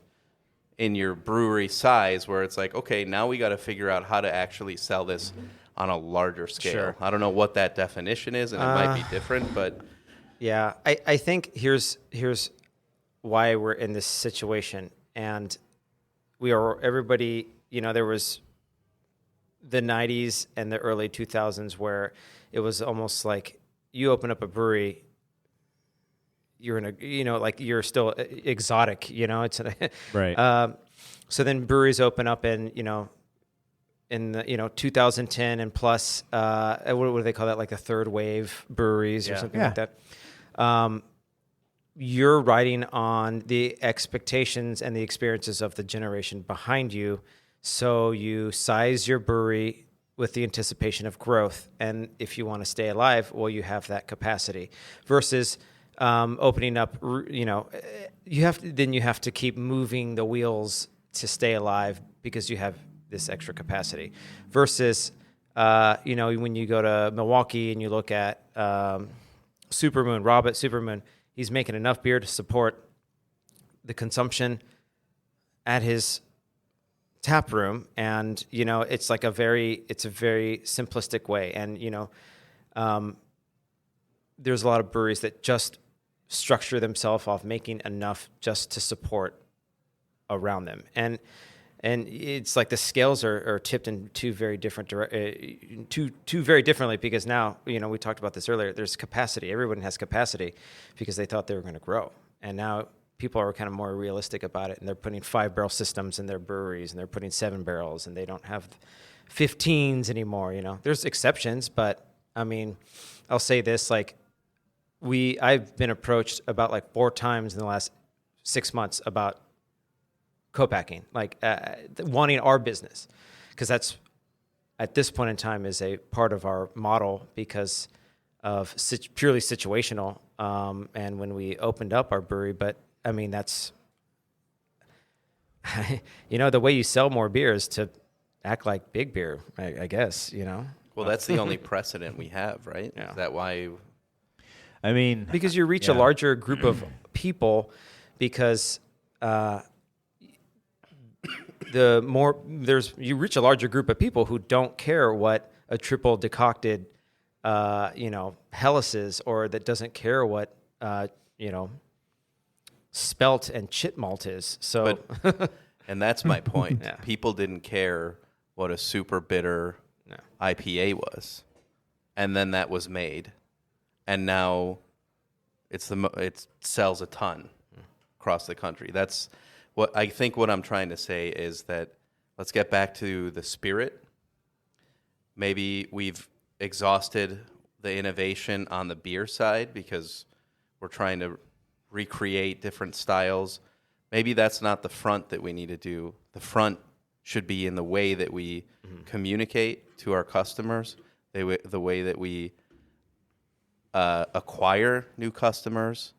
in your brewery size where it's like, okay, now we got to figure out how to actually sell this on a larger scale. Sure. I don't know what that definition is, and it might be different, but yeah, I think here's why we're in this situation, and everybody, there was the 90s and the early 2000s where it was almost like you open up a brewery, you're in a, like you're still exotic, it's right. So then breweries open up in the 2010 and plus, what do they call that? Like the third wave breweries or something like that. You're riding on the expectations and the experiences of the generation behind you. So you size your brewery with the anticipation of growth. And if you want to stay alive, well, you have that capacity versus opening up, you have to keep moving the wheels to stay alive because you have this extra capacity versus, when you go to Milwaukee and you look at Supermoon, Rob at Supermoon, he's making enough beer to support the consumption at his tap room. And, it's like a very simplistic way. And, there's a lot of breweries that just structure themselves off making enough just to support around them. And it's like the scales are tipped in two very differently because now, we talked about this earlier, there's capacity. Everyone has capacity because they thought they were going to grow. And now people are kind of more realistic about it, and they're putting 5-barrel systems in their breweries, and they're putting 7 barrels, and they don't have 15s anymore, There's exceptions, but, I'll say this, like, I've been approached about like 4 times in the last 6 months about co-packing, like wanting our business, because that's at this point in time is a part of our model because of purely situational. And when we opened up our brewery, but that's, the way you sell more beer is to act like big beer, I guess, Well, that's the only precedent we have, right? Yeah. Is that why? Because you reach a larger group of people because, you reach a larger group of people who don't care what a triple decocted, Helles is, or that doesn't care what, spelt and chit malt is. So, and that's my point. Yeah. People didn't care what a super bitter IPA was, and then that was made, and now it sells a ton across the country. That's what I think. What I'm trying to say is that let's get back to the spirit. Maybe we've exhausted the innovation on the beer side because we're trying to recreate different styles. Maybe that's not the front that we need to do. The front should be in the way that we communicate to our customers, the way that we acquire new customers,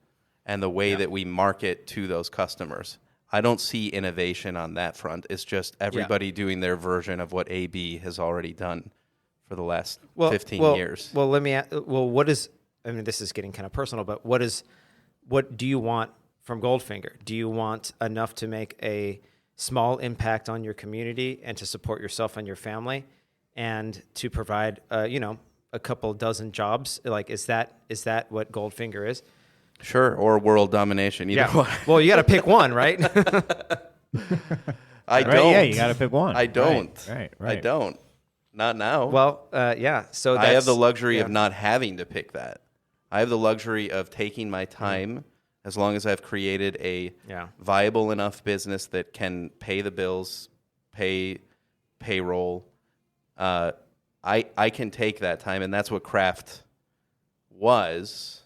and the way that we market to those customers. I don't see innovation on that front. It's just everybody doing their version of what AB has already done for the last 15 years. Well, let me ask, what is, this is getting kind of personal, but what do you want from Goldfinger? Do you want enough to make a small impact on your community and to support yourself and your family and to provide, a couple dozen jobs? Like, is that what Goldfinger is? Sure, or world domination. Either one. Well, you got to pick one, right? I don't. Right, yeah, you got to pick one. I don't. Right. I don't. Not now. Well, yeah. So I have the luxury of not having to pick that. I have the luxury of taking my time as long as I've created a viable enough business that can pay the bills, pay payroll. I can take that time, and that's what craft was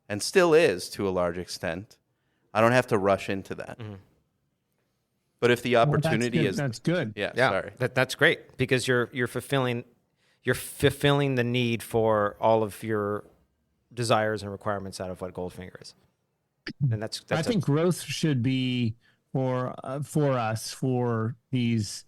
and still is to a large extent. I don't have to rush into that. Mm-hmm. But if the opportunity that's good. Yeah. Sorry. That's great because you're fulfilling the need for all of your desires and requirements out of what Goldfinger is. And that's I think growth should be for us, for these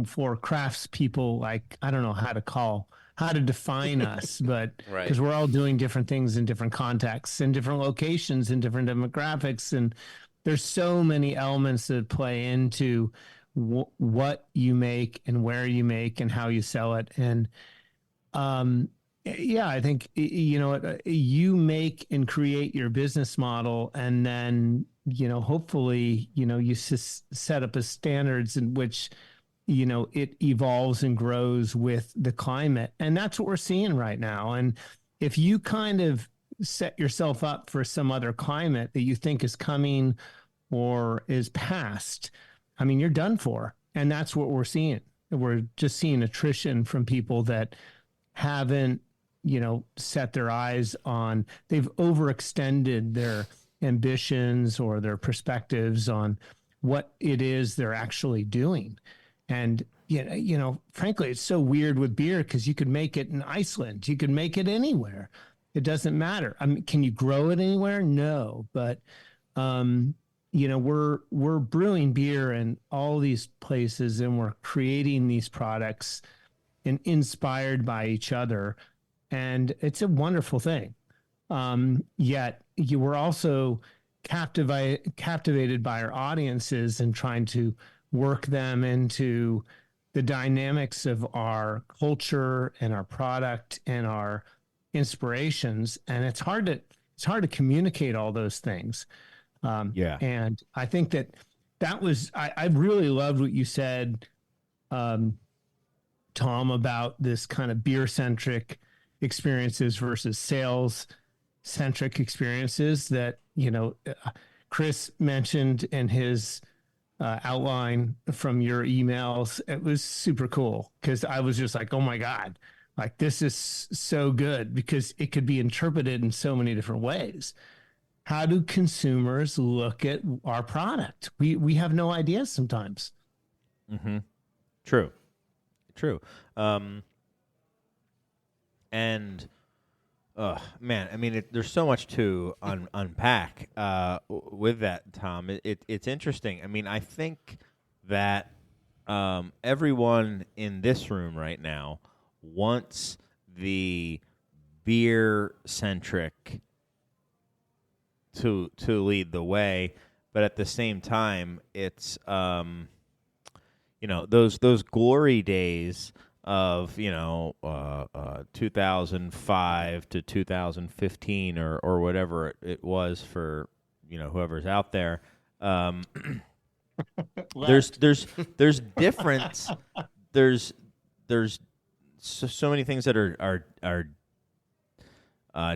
for crafts people, like, I don't know how to define us, but because we're all doing different things in different contexts and different locations and different demographics, and there's so many elements that play into what you make and where you make and how you sell it. And I think, you make and create your business model, and then, hopefully, you set up a standards in which, it evolves and grows with the climate. And that's what we're seeing right now. And if you kind of set yourself up for some other climate that you think is coming or is past, I mean, you're done for. And that's what we're seeing. We're just seeing attrition from people that haven't, set their eyes on, they've overextended their ambitions or their perspectives on what it is they're actually doing. And, frankly, it's so weird with beer because you could make it in Iceland. You could make it anywhere. It doesn't matter. I mean, can you grow it anywhere? No. But, we're brewing beer in all these places, and we're creating these products and inspired by each other. And it's a wonderful thing. Yet you were also captivated by our audiences and trying to work them into the dynamics of our culture and our product and our inspirations. And it's hard to communicate all those things. And I think that was, I really loved what you said, Tom, about this kind of beer-centric experiences versus sales-centric experiences that, Chris mentioned in his outline from your emails. It was super cool because I was just like, oh my God, like this is so good because it could be interpreted in so many different ways. How do consumers look at our product? We have no idea sometimes. Mm-hmm. True. And man, I mean, there's so much to unpack with that, Tom. It's interesting. I mean, I think that everyone in this room right now wants the beer-centric to lead the way, but at the same time, it's those glory days of 2005 to 2015 or whatever it was for whoever's out there. There's difference. There's so many things that are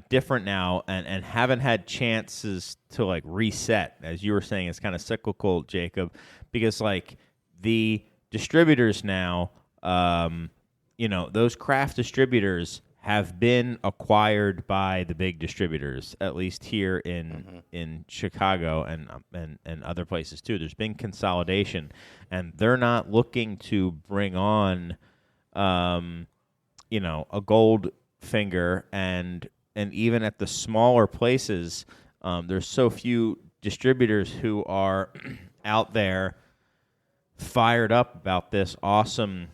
different now and haven't had chances to like reset. As you were saying, it's kind of cyclical, Jacob, because like the distributors now, those craft distributors have been acquired by the big distributors, at least here in Chicago and other places too. There's been consolidation, and they're not looking to bring on, a Goldfinger, and even at the smaller places, there's so few distributors who are out there fired up about this awesome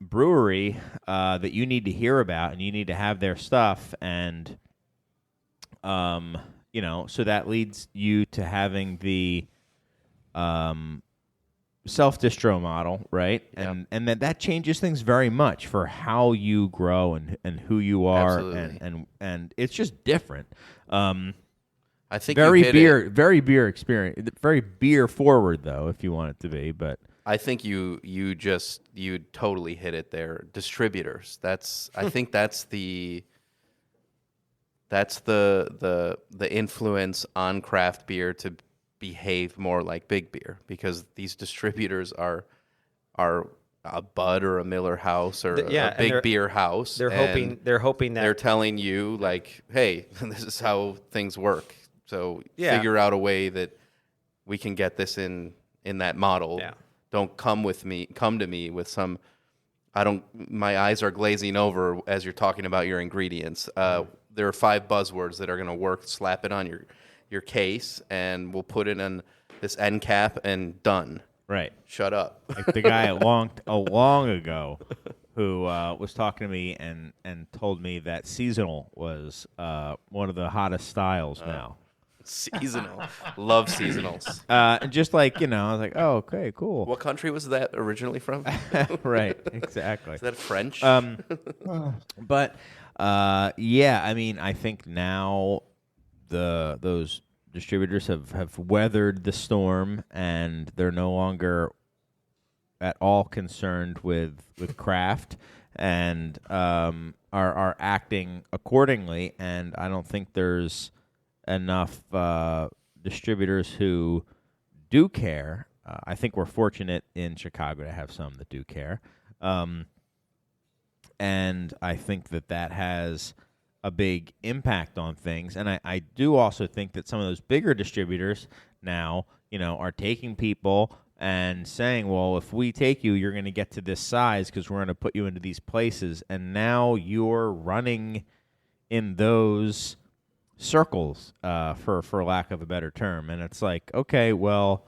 brewery that you need to hear about, and you need to have their stuff, and so that leads you to having the self-distro model, right? Yep. And that changes things very much for how you grow and who you are. Absolutely. and it's just different. I think you hit it. very beer experience, very beer forward though, if you want it to be. But I think you totally hit it there. Distributors. I think that's the influence on craft beer to behave more like big beer, because these distributors are a Bud or a Miller House or a big beer house. They're hoping that they're telling you like, hey, this is how things work. So figure out a way that we can get this in that model. Yeah. Don't come to me with some. My eyes are glazing over as you're talking about your ingredients. There are 5 buzzwords that are going to work. Slap it on your case, and we'll put it in this end cap, and done. right, Shut up. like the guy a long ago who was talking to me and told me that seasonal was one of the hottest styles now. Seasonal. Love seasonals. And just like, I was like, oh, okay, cool. What country was that originally from? Right, exactly. Is that French? But yeah, I mean, I think now those distributors have weathered the storm, and they're no longer at all concerned with craft, and are acting accordingly. And I don't think there's enough distributors who do care. I think we're fortunate in Chicago to have some that do care. And I think that has a big impact on things. And I do also think that some of those bigger distributors now, are taking people and saying, well, if we take you, you're going to get to this size because we're going to put you into these places. And now you're running in those circles, for lack of a better term. And it's like, okay, well,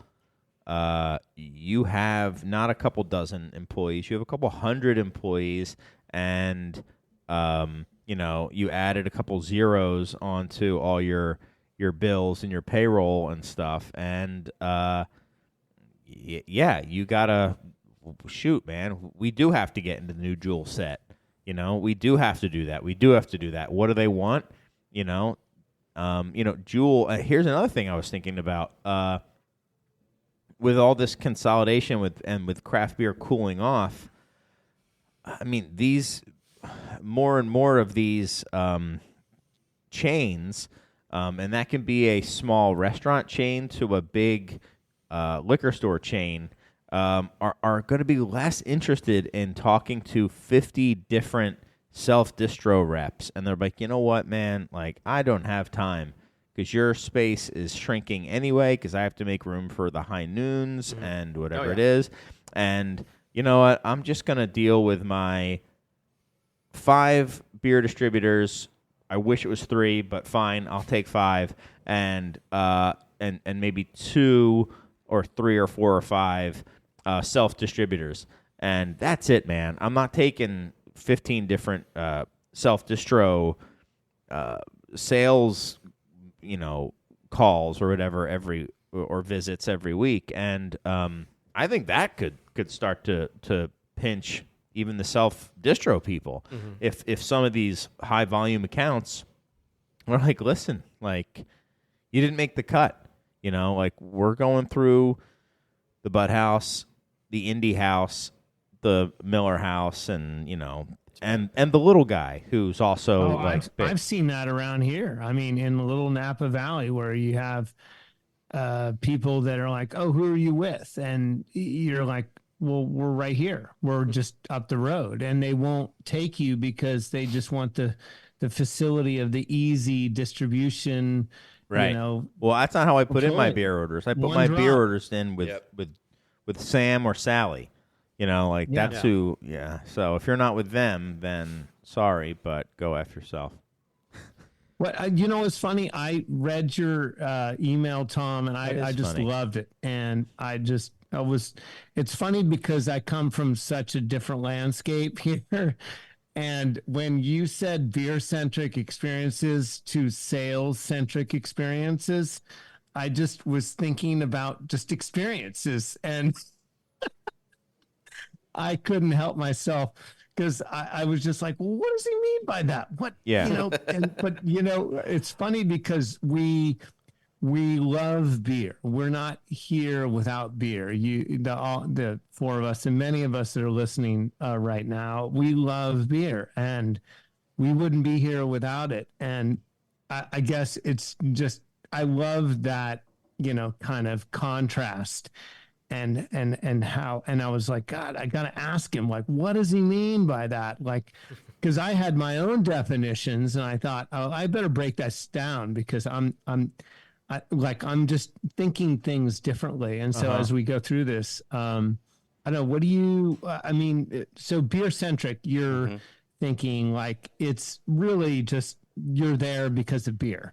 you have not a couple dozen employees, you have a couple hundred employees, and you added a couple zeros onto all your bills and your payroll and stuff, and you gotta shoot, man. We do have to get into the new Jewel set. We do have to do that. What do they want? Jewel. Here's another thing I was thinking about. With all this consolidation with craft beer cooling off, I mean, these more and more of these chains, and that can be a small restaurant chain to a big liquor store chain, are going to be less interested in talking to 50 different self-distro reps. And they're like, you know what, man? Like, I don't have time because your space is shrinking anyway because I have to make room for the high noons and whatever it is. And you know what? I'm just going to deal with my 5 beer distributors. I wish it was 3, but fine, I'll take 5. And maybe 2 or 3 or 4 or 5 self-distributors. And that's it, man. I'm not taking 15 different self-distro sales, calls or whatever or visits every week. And I think that could start to pinch even the self-distro people. If some of these high-volume accounts are like, listen, like, you didn't make the cut. Like, we're going through the Bud House, the Indie House, the Miller House, and, and the little guy who's also I've seen that around here. I mean, in the little Napa Valley where you have people that are like, oh, who are you with? And you're like, well, we're right here. We're just up the road. And they won't take you because they just want the facility of the easy distribution. Right. Well, that's not how I put in my beer orders. I put my beer orders in with Sam or Sally. That's who. Yeah. So if you're not with them, then sorry, but go F yourself. It's funny. I read your email, Tom, and I just loved it. And it's funny because I come from such a different landscape here. And when you said beer-centric experiences to sales-centric experiences, I just was thinking about just experiences. And I couldn't help myself because I was just like, well, what does he mean by that? What? Yeah. But it's funny because we we love beer. We're not here without beer. The four of us and many of us that are listening right now, we love beer, and we wouldn't be here without it. And I guess it's just, I love that, kind of contrast and how, and I was like, God, I got to ask him, like, what does he mean by that? Like, because I had my own definitions, and I thought, oh, I better break that down, because I'm just thinking things differently. And so as we go through this, I don't know, what do you, so beer centric, you're thinking like, it's really just, you're there because of beer.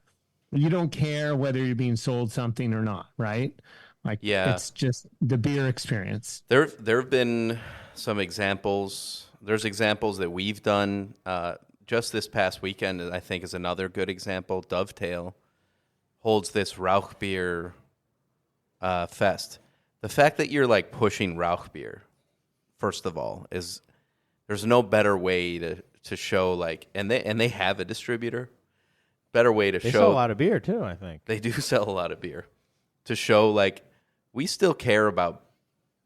You don't care whether you're being sold something or not, right? Like, it's just the beer experience. There have been some examples. There's examples that we've done just this past weekend. I think is another good example. Dovetail holds this Rauch beer fest. The fact that you're like pushing Rauch beer, first of all, is there's no better way to show, like, and they have a distributor. Better way to show. They sell a lot of beer too, I think. They do sell a lot of beer. To show, like, we still care about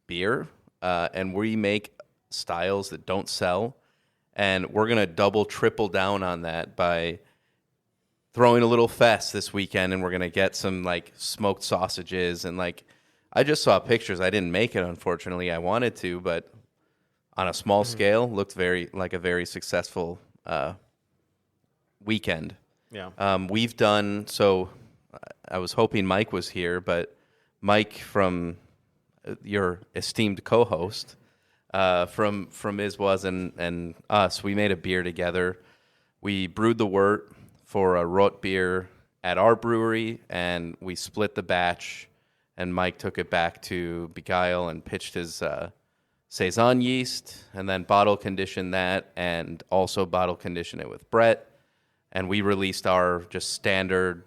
beer, and we make styles that don't sell, and we're going to double, triple down on that by throwing a little fest this weekend, and we're going to get some, like, smoked sausages, and, like, I just saw pictures. I didn't make it, unfortunately. I wanted to, but on a small scale, looked like a very successful weekend. Yeah. We've done, so I was hoping Mike was here, but Mike, from your esteemed co-host, from Iswas and us, we made a beer together. We brewed the wort for a rot beer at our brewery, and we split the batch, and Mike took it back to Beguile and pitched his Saison yeast, and then bottle conditioned that, and also bottle conditioned it with Brett. And we released our just standard,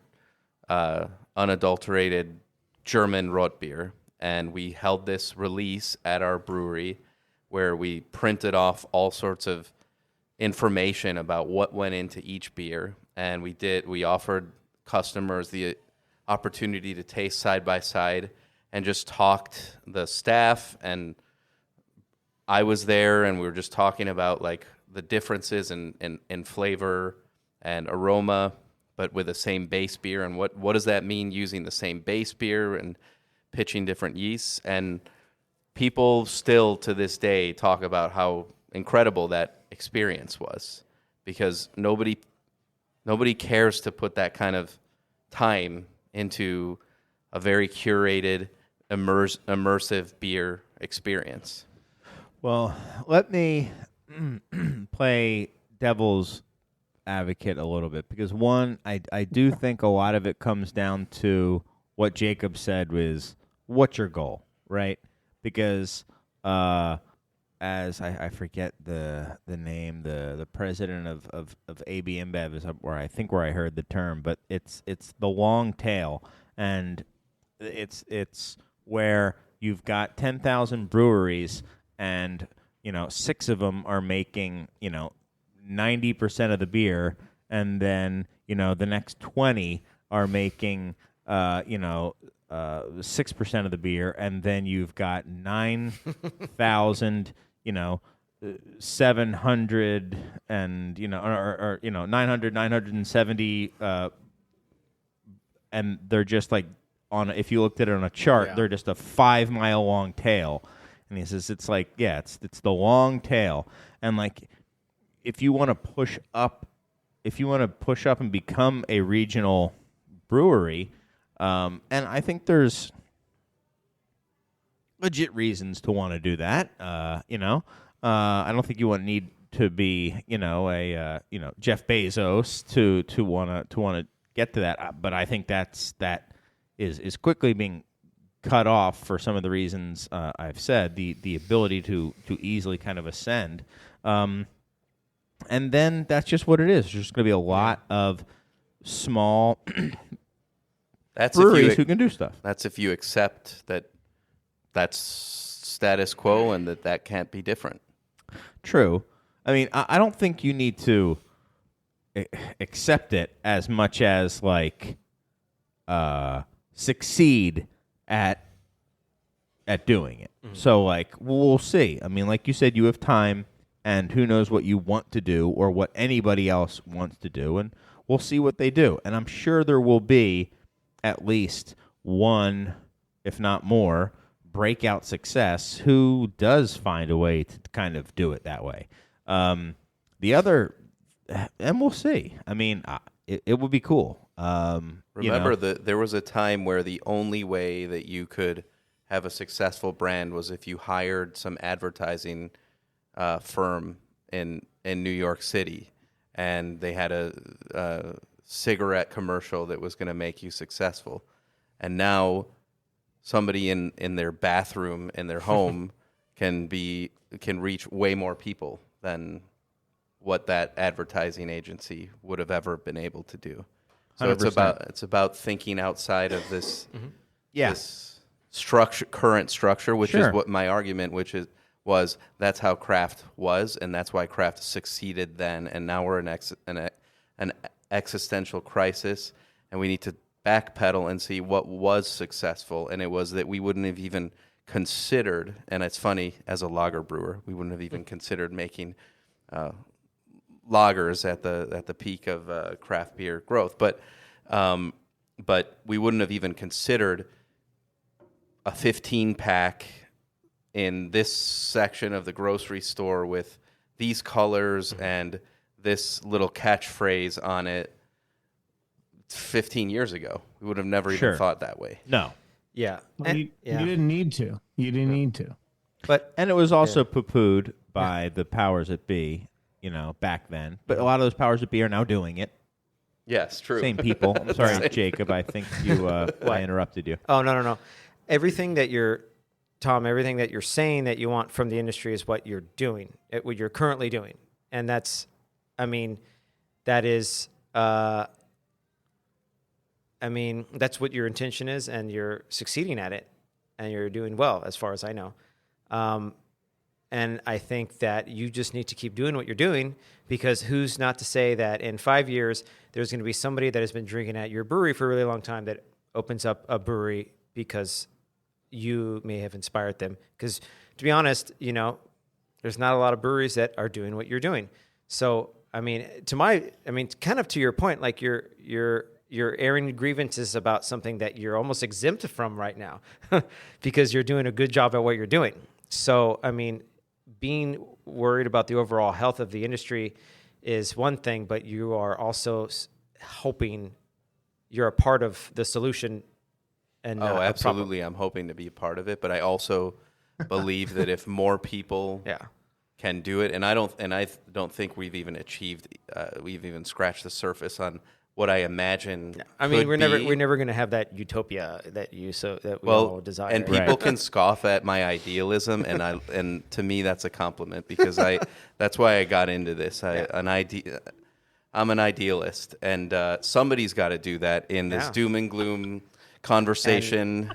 unadulterated German rot beer. And we held this release at our brewery where we printed off all sorts of information about what went into each beer. And we offered customers the opportunity to taste side by side, and just talked the staff. And I was there, and we were just talking about, like, the differences in flavor and aroma, but with the same base beer, and what does that mean using the same base beer and pitching different yeasts. And people still to this day talk about how incredible that experience was, because nobody cares to put that kind of time into a very curated, immersive beer experience. Well, let me play devil's advocate a little bit, because one, I do think a lot of it comes down to what Jacob said was, what's your goal, right? Because as I forget the name, the president of AB InBev is where I heard the term, but it's the long tail, and it's where you've got 10,000 breweries, and 6 of them are making 90% of the beer, and then the next 20 are making 6% of the beer, and then you've got 9,000 700 and 970 and they're just like if you looked at it on a chart, they're just a 5-mile long tail. And he says it's like, it's the long tail. And like, if you want to push up and become a regional brewery, and I think there's legit reasons to want to do that. I don't think you need to be, a Jeff Bezos to want to get to that. But I think that is quickly being cut off for some of the reasons I've said. The ability to easily kind of ascend. And then that's just what it is. There's just going to be a lot of small breweries who can do stuff. That's if you accept that that's status quo and that can't be different. True. I mean, I don't think you need to accept it as much as, like, succeed at doing it. So, like, we'll see. I mean, like you said, you have time, and who knows what you want to do or what anybody else wants to do, and we'll see what they do. And I'm sure there will be at least one, if not more, breakout success who does find a way to kind of do it that way. The other, and we'll see. I mean, it would be cool. Remember that there was a time where the only way that you could have a successful brand was if you hired some advertising firm in New York City, and they had a cigarette commercial that was going to make you successful. And now somebody in their bathroom in their home can reach way more people than what that advertising agency would have ever been able to do. So 100%. it's about thinking outside of this Yeah. this current structure, which Sure. is what my argument, was that's how craft was, and that's why craft succeeded then. And now we're in an existential crisis, and we need to backpedal and see what was successful. And it was that we wouldn't have even considered, and it's funny, as a lager brewer, we wouldn't have even considered making lagers at the peak of craft beer growth, but we wouldn't have even considered a 15-pack in this section of the grocery store with these colors and this little catchphrase on it 15 years ago. We would have never Sure. even thought that way. No. Yeah. Well, you didn't need to. You didn't need to. But And it was also poo-pooed by the powers that be, back then. But a lot of those powers that be are now doing it. Yes, true. Same people. I'm sorry, Jacob. I think I interrupted you. Oh, no. Everything that you're saying that you want from the industry is what you're doing, what you're currently doing. And that's what your intention is, and you're succeeding at it, and you're doing well, as far as I know. And I think that you just need to keep doing what you're doing, because who's not to say that in 5 years, there's going to be somebody that has been drinking at your brewery for a really long time that opens up a brewery because you may have inspired them. Because to be honest, there's not a lot of breweries that are doing what you're doing. So, kind of to your point, like you're airing grievances about something that you're almost exempt from right now because you're doing a good job at what you're doing. So, being worried about the overall health of the industry is one thing, but you are also hoping you're a part of the solution. And absolutely. I'm hoping to be a part of it, but I also believe that if more people can do it, and I don't think we've even scratched the surface on what I imagine. We're never going to have that utopia that we all desire. And people can scoff at my idealism, and to me that's a compliment, because that's why I got into this. I'm an idealist, and somebody's got to do that in this doom and gloom conversation.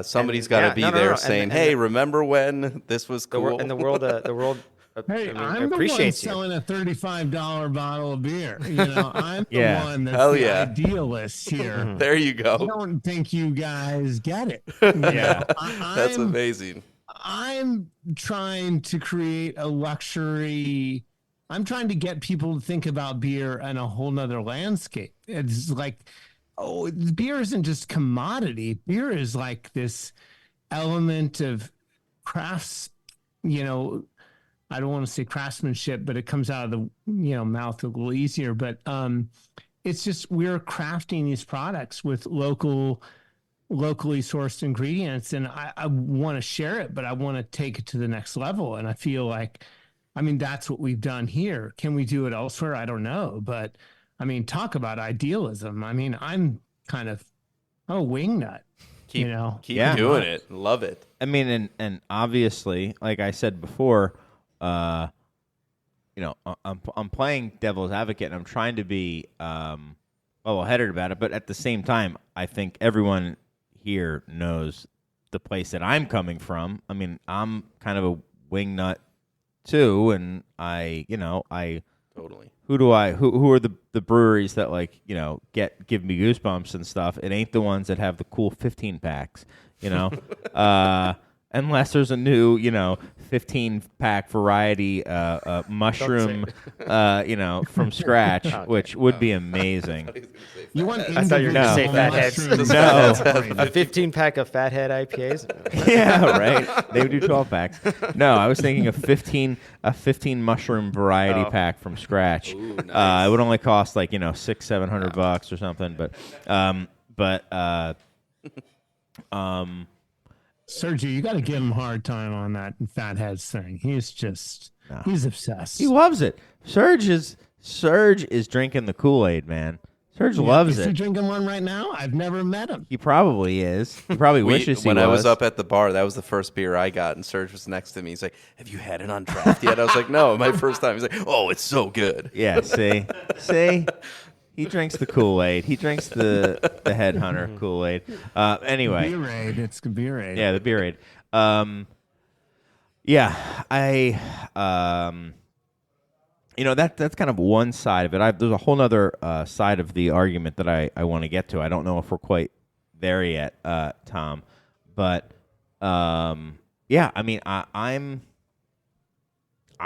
Somebody's got to be there saying, "Hey, remember when this was cool?" The world. Hey, I'm the one selling a $35 bottle of beer. I'm the one that's the idealist here. There you go. I don't think you guys get it. That's amazing. I'm trying to create a luxury. I'm trying to get people to think about beer in a whole nother landscape. It's like, beer isn't just commodity. Beer is like this element of crafts, I don't want to say craftsmanship, but it comes out of the mouth a little easier. But it's just, we're crafting these products with locally sourced ingredients, and I want to share it, but I want to take it to the next level. And I feel like, that's what we've done here. Can we do it elsewhere? I don't know, but talk about idealism. I'm a wingnut. Keep doing it. Love it. And obviously, like I said before, I'm playing devil's advocate, and I'm trying to be level-headed about it, but at the same time, I think everyone here knows the place that I'm coming from. I'm kind of a wingnut too, and I Totally. Who are the breweries that like, you know, give me goosebumps and stuff? It ain't the ones that have the cool 15 packs, you know. Unless there's a new, you know, 15-pack variety mushroom, you know, from scratch, which would be amazing. You want I thought you were going to say Fatheads. No. A 15-pack of Fathead IPAs? Yeah, right. They would do 12-packs. No, I was thinking a 15 mushroom variety pack from scratch. Ooh, nice. It would only cost like, you know, $600-700 or something, but Sergio, you got to give him a hard time on that Fatheads thing. He's obsessed. he loves it. Serge is drinking the Kool-Aid, man. Serge loves Is he it. drinking one right now? I've never met him. He probably is. He probably wishes he was. When I was up at the bar, that was the first beer I got, and Serge was next to me. He's like, "Have you had it on draft yet?" I was like, "No, my first time." He's like, "Oh, it's so good." Yeah, see? He drinks the Kool-Aid. He drinks the Headhunter Kool-Aid. Anyway. Beer-Aid. It's the Beer-Aid. Yeah, the Beer-Aid. Yeah, you know, that's kind of one side of it. There's a whole other side of the argument that I want to get to. I don't know if we're quite there yet, Tom. But, yeah, I mean, I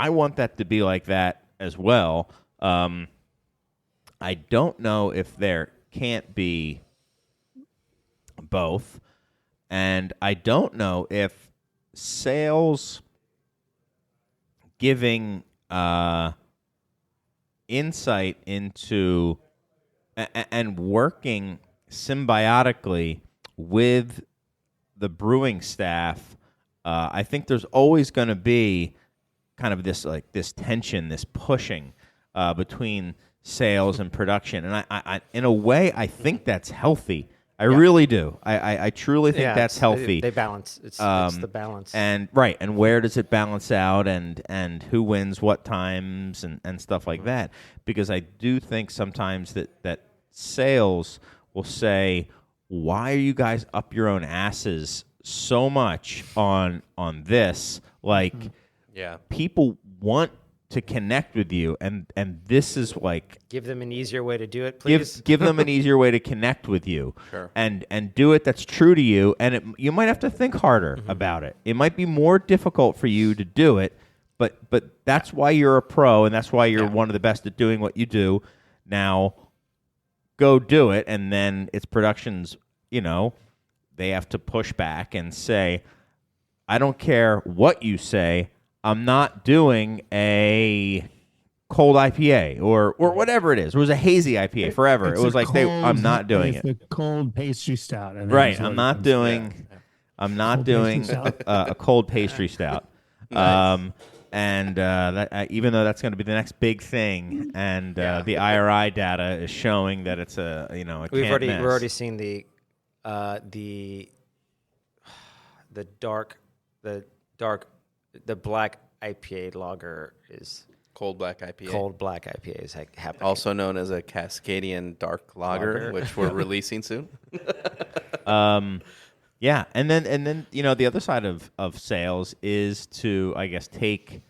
want that to be like that as well. I don't know if there can't be both. And I don't know if sales giving insight into and working symbiotically with the brewing staff, I think there's always going to be kind of this tension, this pushing between sales and production, and I in a way I think that's healthy. I really do. I truly think that's healthy. They balance. It's the balance. And right, and where does it balance out, and who wins what times, and stuff like that. Because I do think sometimes that sales will say, "Why are you guys up your own asses so much on this?" Like, people want to connect with you, and this is like, give them an easier way to do it, please. Give them an easier way to connect with you, Sure. and do it that's true to you, and you might have to think harder about it. It might be more difficult for you to do it, but that's why you're a pro, and that's why you're one of the best at doing what you do. Now, go do it, and then it's productions, you know, they have to push back and say, I don't care what you say, I'm not doing a cold IPA or whatever it is. It was a hazy IPA forever. It was like I'm not doing it. It's a cold pastry stout. Right. I'm not doing a cold pastry stout. Nice. Even though that's going to be the next big thing, and the IRI data is showing that it's we're already seeing the black IPA lager is Cold black IPA. Cold black IPA is happening. Also known as a Cascadian dark lager. Which we're releasing soon. Yeah, and then you know, the other side of sales is to, I guess, take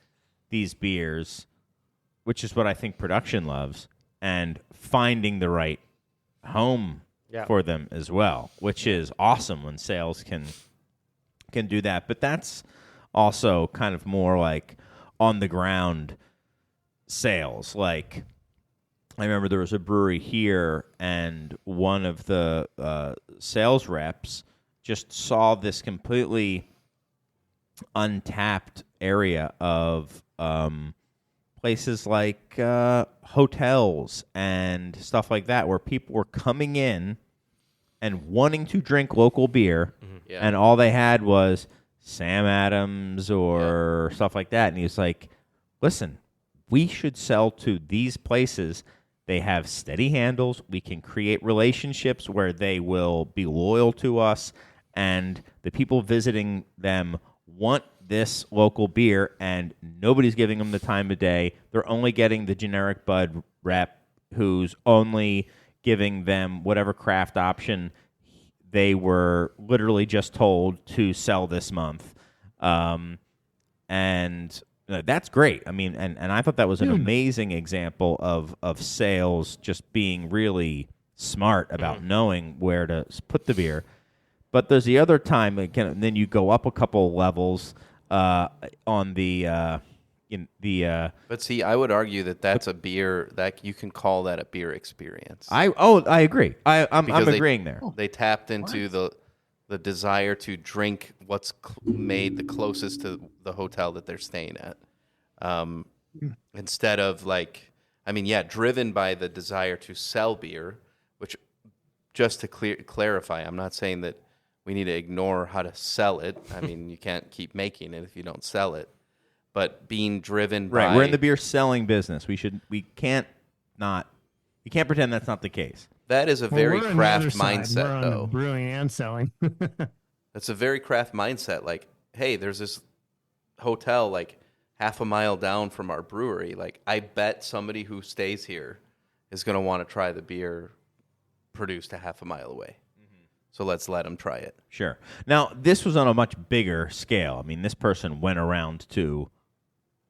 these beers, which is what I think production loves, and finding the right home for them as well, which is awesome when sales can do that. But that's also kind of more like on the ground sales. Like, I remember there was a brewery here, and one of the sales reps just saw this completely untapped area of places like hotels and stuff like that, where people were coming in and wanting to drink local beer, and all they had was Sam Adams or stuff like that. And he was like, listen, we should sell to these places. They have steady handles. We can create relationships where they will be loyal to us, and the people visiting them want this local beer, and nobody's giving them the time of day. They're only getting the generic Bud rep who's only giving them whatever craft option they were literally just told to sell this month. And That's great. I mean, and I thought that was an amazing example of sales just being really smart about knowing where to put the beer. But there's the other time again, and then you go up a couple levels on the But see, I would argue that that's a beer that you can call that a beer experience. I agree. I'm agreeing there. They tapped into the desire to drink what's made the closest to the hotel that they're staying at, instead of driven by the desire to sell beer. Which, just to clarify, I'm not saying that we need to ignore how to sell it. I mean, you can't keep making it if you don't sell it. But being driven by... Right, we're in the beer selling business. You can't pretend that's not the case. That is a very craft mindset, we're on though. Brewing and selling. That's a very craft mindset. Like, hey, there's this hotel like half a mile down from our brewery. Like, I bet somebody who stays here is going to want to try the beer produced a half a mile away. So let's let them try it. Sure. Now, this was on a much bigger scale. I mean, this person went around to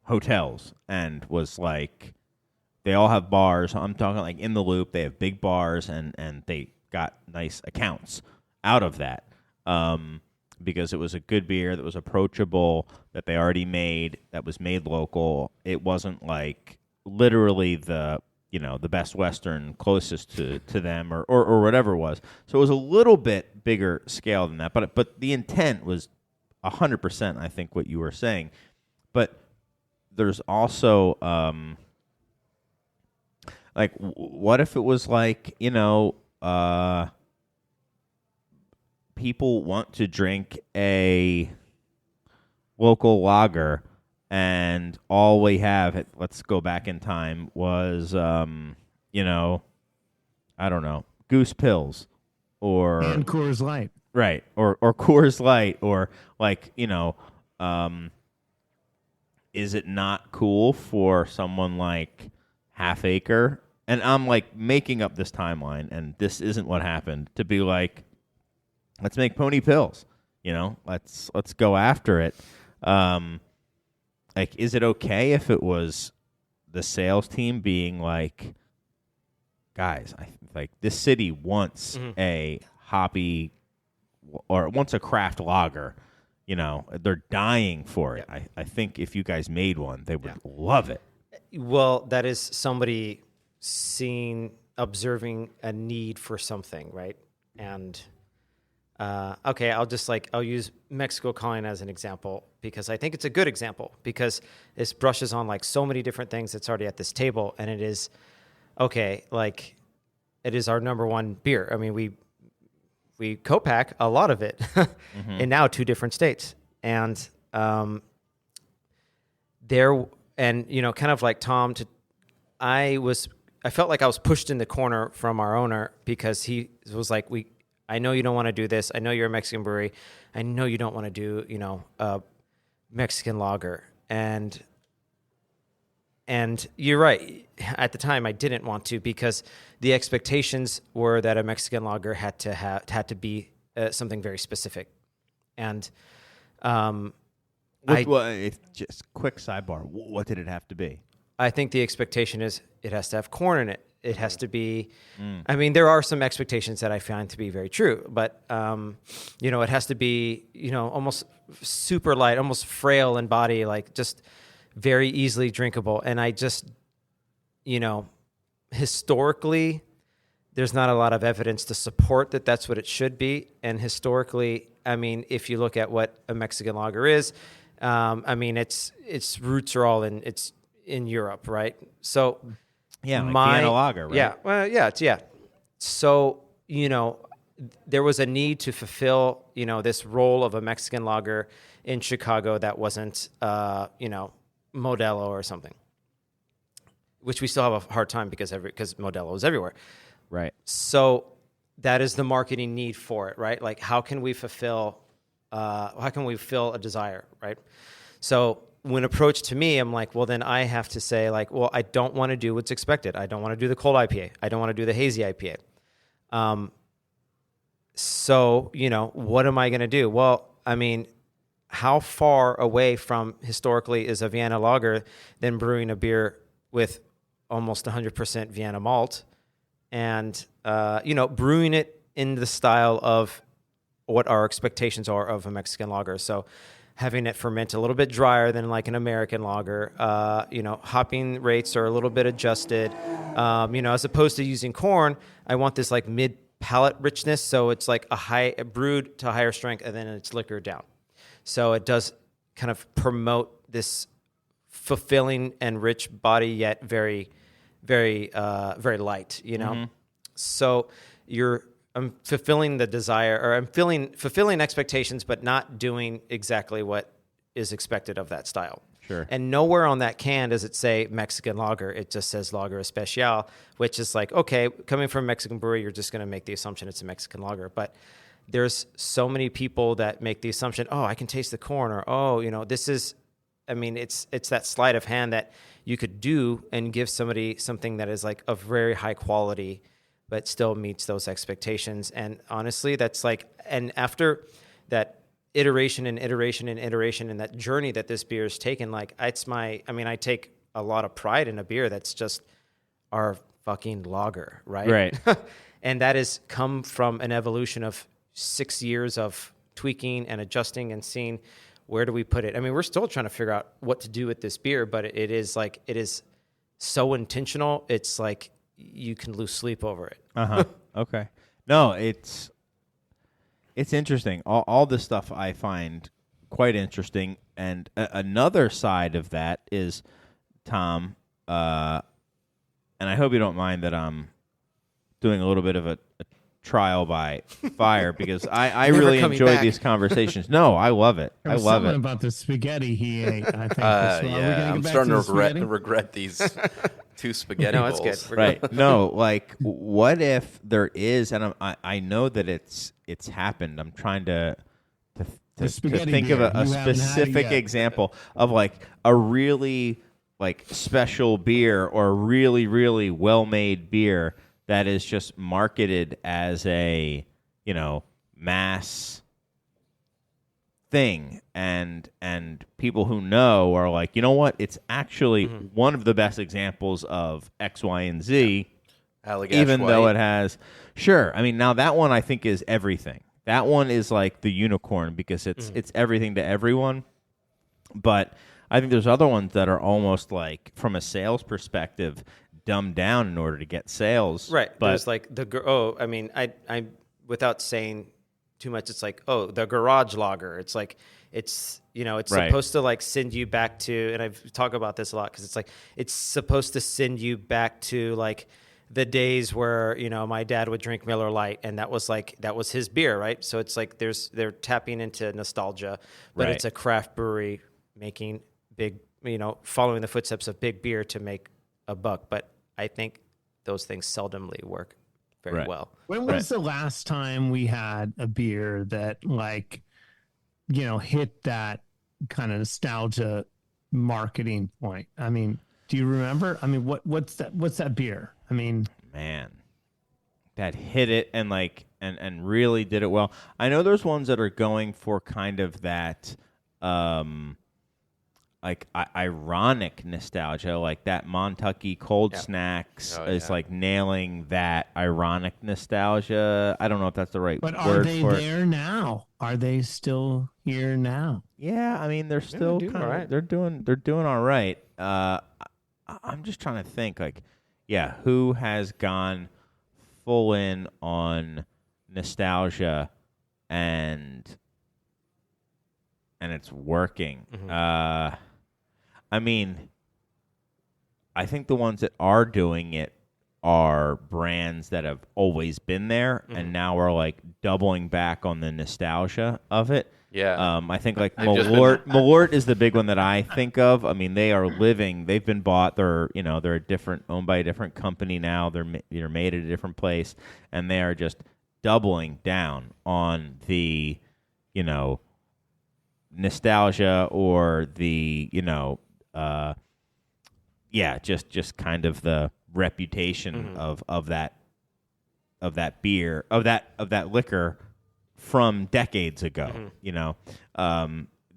hotels and was like, they all have bars. I'm talking like in the Loop. They have big bars, and they got nice accounts out of that because it was a good beer that was approachable, that they already made, that was made local. It wasn't like literally the Best Western closest to them or whatever it was. So it was a little bit bigger scale than that. But the intent was 100%, I think, what you were saying. But there's also... what if it was like, people want to drink a local lager and all we have, let's go back in time, was, I don't know, Goose Pills and Coors Light. Right. Or Coors Light or is it not cool for someone like Half Acre, and I'm like making up this timeline, and this isn't what happened, to be like, let's make Pony Pills, let's go after it. Is it okay if it was the sales team being like, guys, this city wants a hoppy or wants a craft lager, they're dying for it. Yeah. I think if you guys made one, they would love it. Well, that is somebody observing a need for something, right? And I'll use Mexico Calling as an example because I think it's a good example because this brushes on like so many different things that's already at this table, and it is it is our number one beer. I mean, we co-pack a lot of it in now 2 different states, and kind of like Tom, I felt like I was pushed in the corner from our owner because he was like, I know you don't want to do this. I know you're a Mexican brewery. I know you don't want to do, a Mexican lager. And you're right. At the time, I didn't want to because the expectations were that a Mexican lager had to be something very specific. And just quick sidebar. What did it have to be? I think the expectation is it has to have corn in it. It has to be, I mean, there are some expectations that I find to be very true, but, it has to be, almost super light, almost frail in body, like just very easily drinkable. And I just, historically, there's not a lot of evidence to support that that's what it should be. And historically, I mean, if you look at what a Mexican lager is, I mean, its roots are all in Europe, right? So... Yeah, like Vienna lager, right? Yeah, well, yeah. So, there was a need to fulfill, this role of a Mexican lager in Chicago that wasn't, Modelo or something, which we still have a hard time because Modelo is everywhere. Right. So that is the marketing need for it, right? Like, how can we fill a desire, right? So when approached to me, I'm like, well, then I have to say, like, well, I don't want to do what's expected. I don't want to do the cold IPA. I don't want to do the hazy IPA. So, what am I going to do? Well, I mean, how far away from historically is a Vienna lager than brewing a beer with almost 100% Vienna malt and, brewing it in the style of what our expectations are of a Mexican lager. So having it ferment a little bit drier than like an American lager, hopping rates are a little bit adjusted. As opposed to using corn, I want this like mid palate richness. So it's like a brewed to a higher strength and then it's liquored down. So it does kind of promote this fulfilling and rich body, yet very, very, very light, So I'm fulfilling the desire, or I'm fulfilling expectations, but not doing exactly what is expected of that style. Sure. And nowhere on that can does it say Mexican lager. It just says Lager Especial, which is like, okay, coming from a Mexican brewery, you're just going to make the assumption it's a Mexican lager. But there's so many people that make the assumption, oh, I can taste the corn, or, this is, it's that sleight of hand that you could do and give somebody something that is like of very high quality, but still meets those expectations. And honestly, that's like, and after that iteration and that journey that this beer has taken, like I take a lot of pride in a beer that's just our fucking lager, right? Right. And that has come from an evolution of 6 years of tweaking and adjusting and seeing where do we put it. We're still trying to figure out what to do with this beer, but it is so intentional. It's like, you can lose sleep over it. Okay. No, it's interesting. All this stuff I find quite interesting. And another side of that is, Tom, and I hope you don't mind that I'm doing a little bit of a trial by fire because I really enjoy these conversations. No, I love it. I love it. About the spaghetti he ate, I think. I'm starting to regret these two spaghetti bowls. It's good. Right. No, like, what if there is, and I know that it's happened. I'm trying to think of a specific example of like a really like special beer or a really, really well-made beer that is just marketed as a, mass thing, and people who know are like, you know what, it's actually one of the best examples of X, Y, and Z, even though it has, now that one I think is everything. That one is like the unicorn because it's everything to everyone. But I think there's other ones that are almost like, from a sales perspective, dumbed down in order to get sales. Right. But there's like I without saying too much, it's like, the garage lager. It's like, it's supposed to like send you back to, and I've talked about this a lot because it's like, it's supposed to send you back to like the days where, my dad would drink Miller Lite and that was his beer. Right. So it's like, they're tapping into nostalgia, but it's a craft brewery making big, following the footsteps of big beer to make a buck. But I think those things seldomly work very well. When was the last time we had a beer that like, hit that kind of nostalgia marketing point? Do you remember? What's that beer? Man, that hit it and like, and really did it well. I know there's ones that are going for kind of that, like ironic nostalgia, like that Montucky Cold Snacks is like nailing that ironic nostalgia. I don't know if that's the right word for it. But are they there now? Are they still here now? Yeah, they're still doing all right. They're doing all right. I'm just trying to think, like, who has gone full in on nostalgia and it's working. I think the ones that are doing it are brands that have always been there and now are like doubling back on the nostalgia of it. Yeah. I think like Malort is the big one that I think of. They are living. They've been bought. They're owned by a different company now. They're made at a different place, and they are just doubling down on the, nostalgia or the, just kind of the reputation of that beer, of that liquor from decades ago.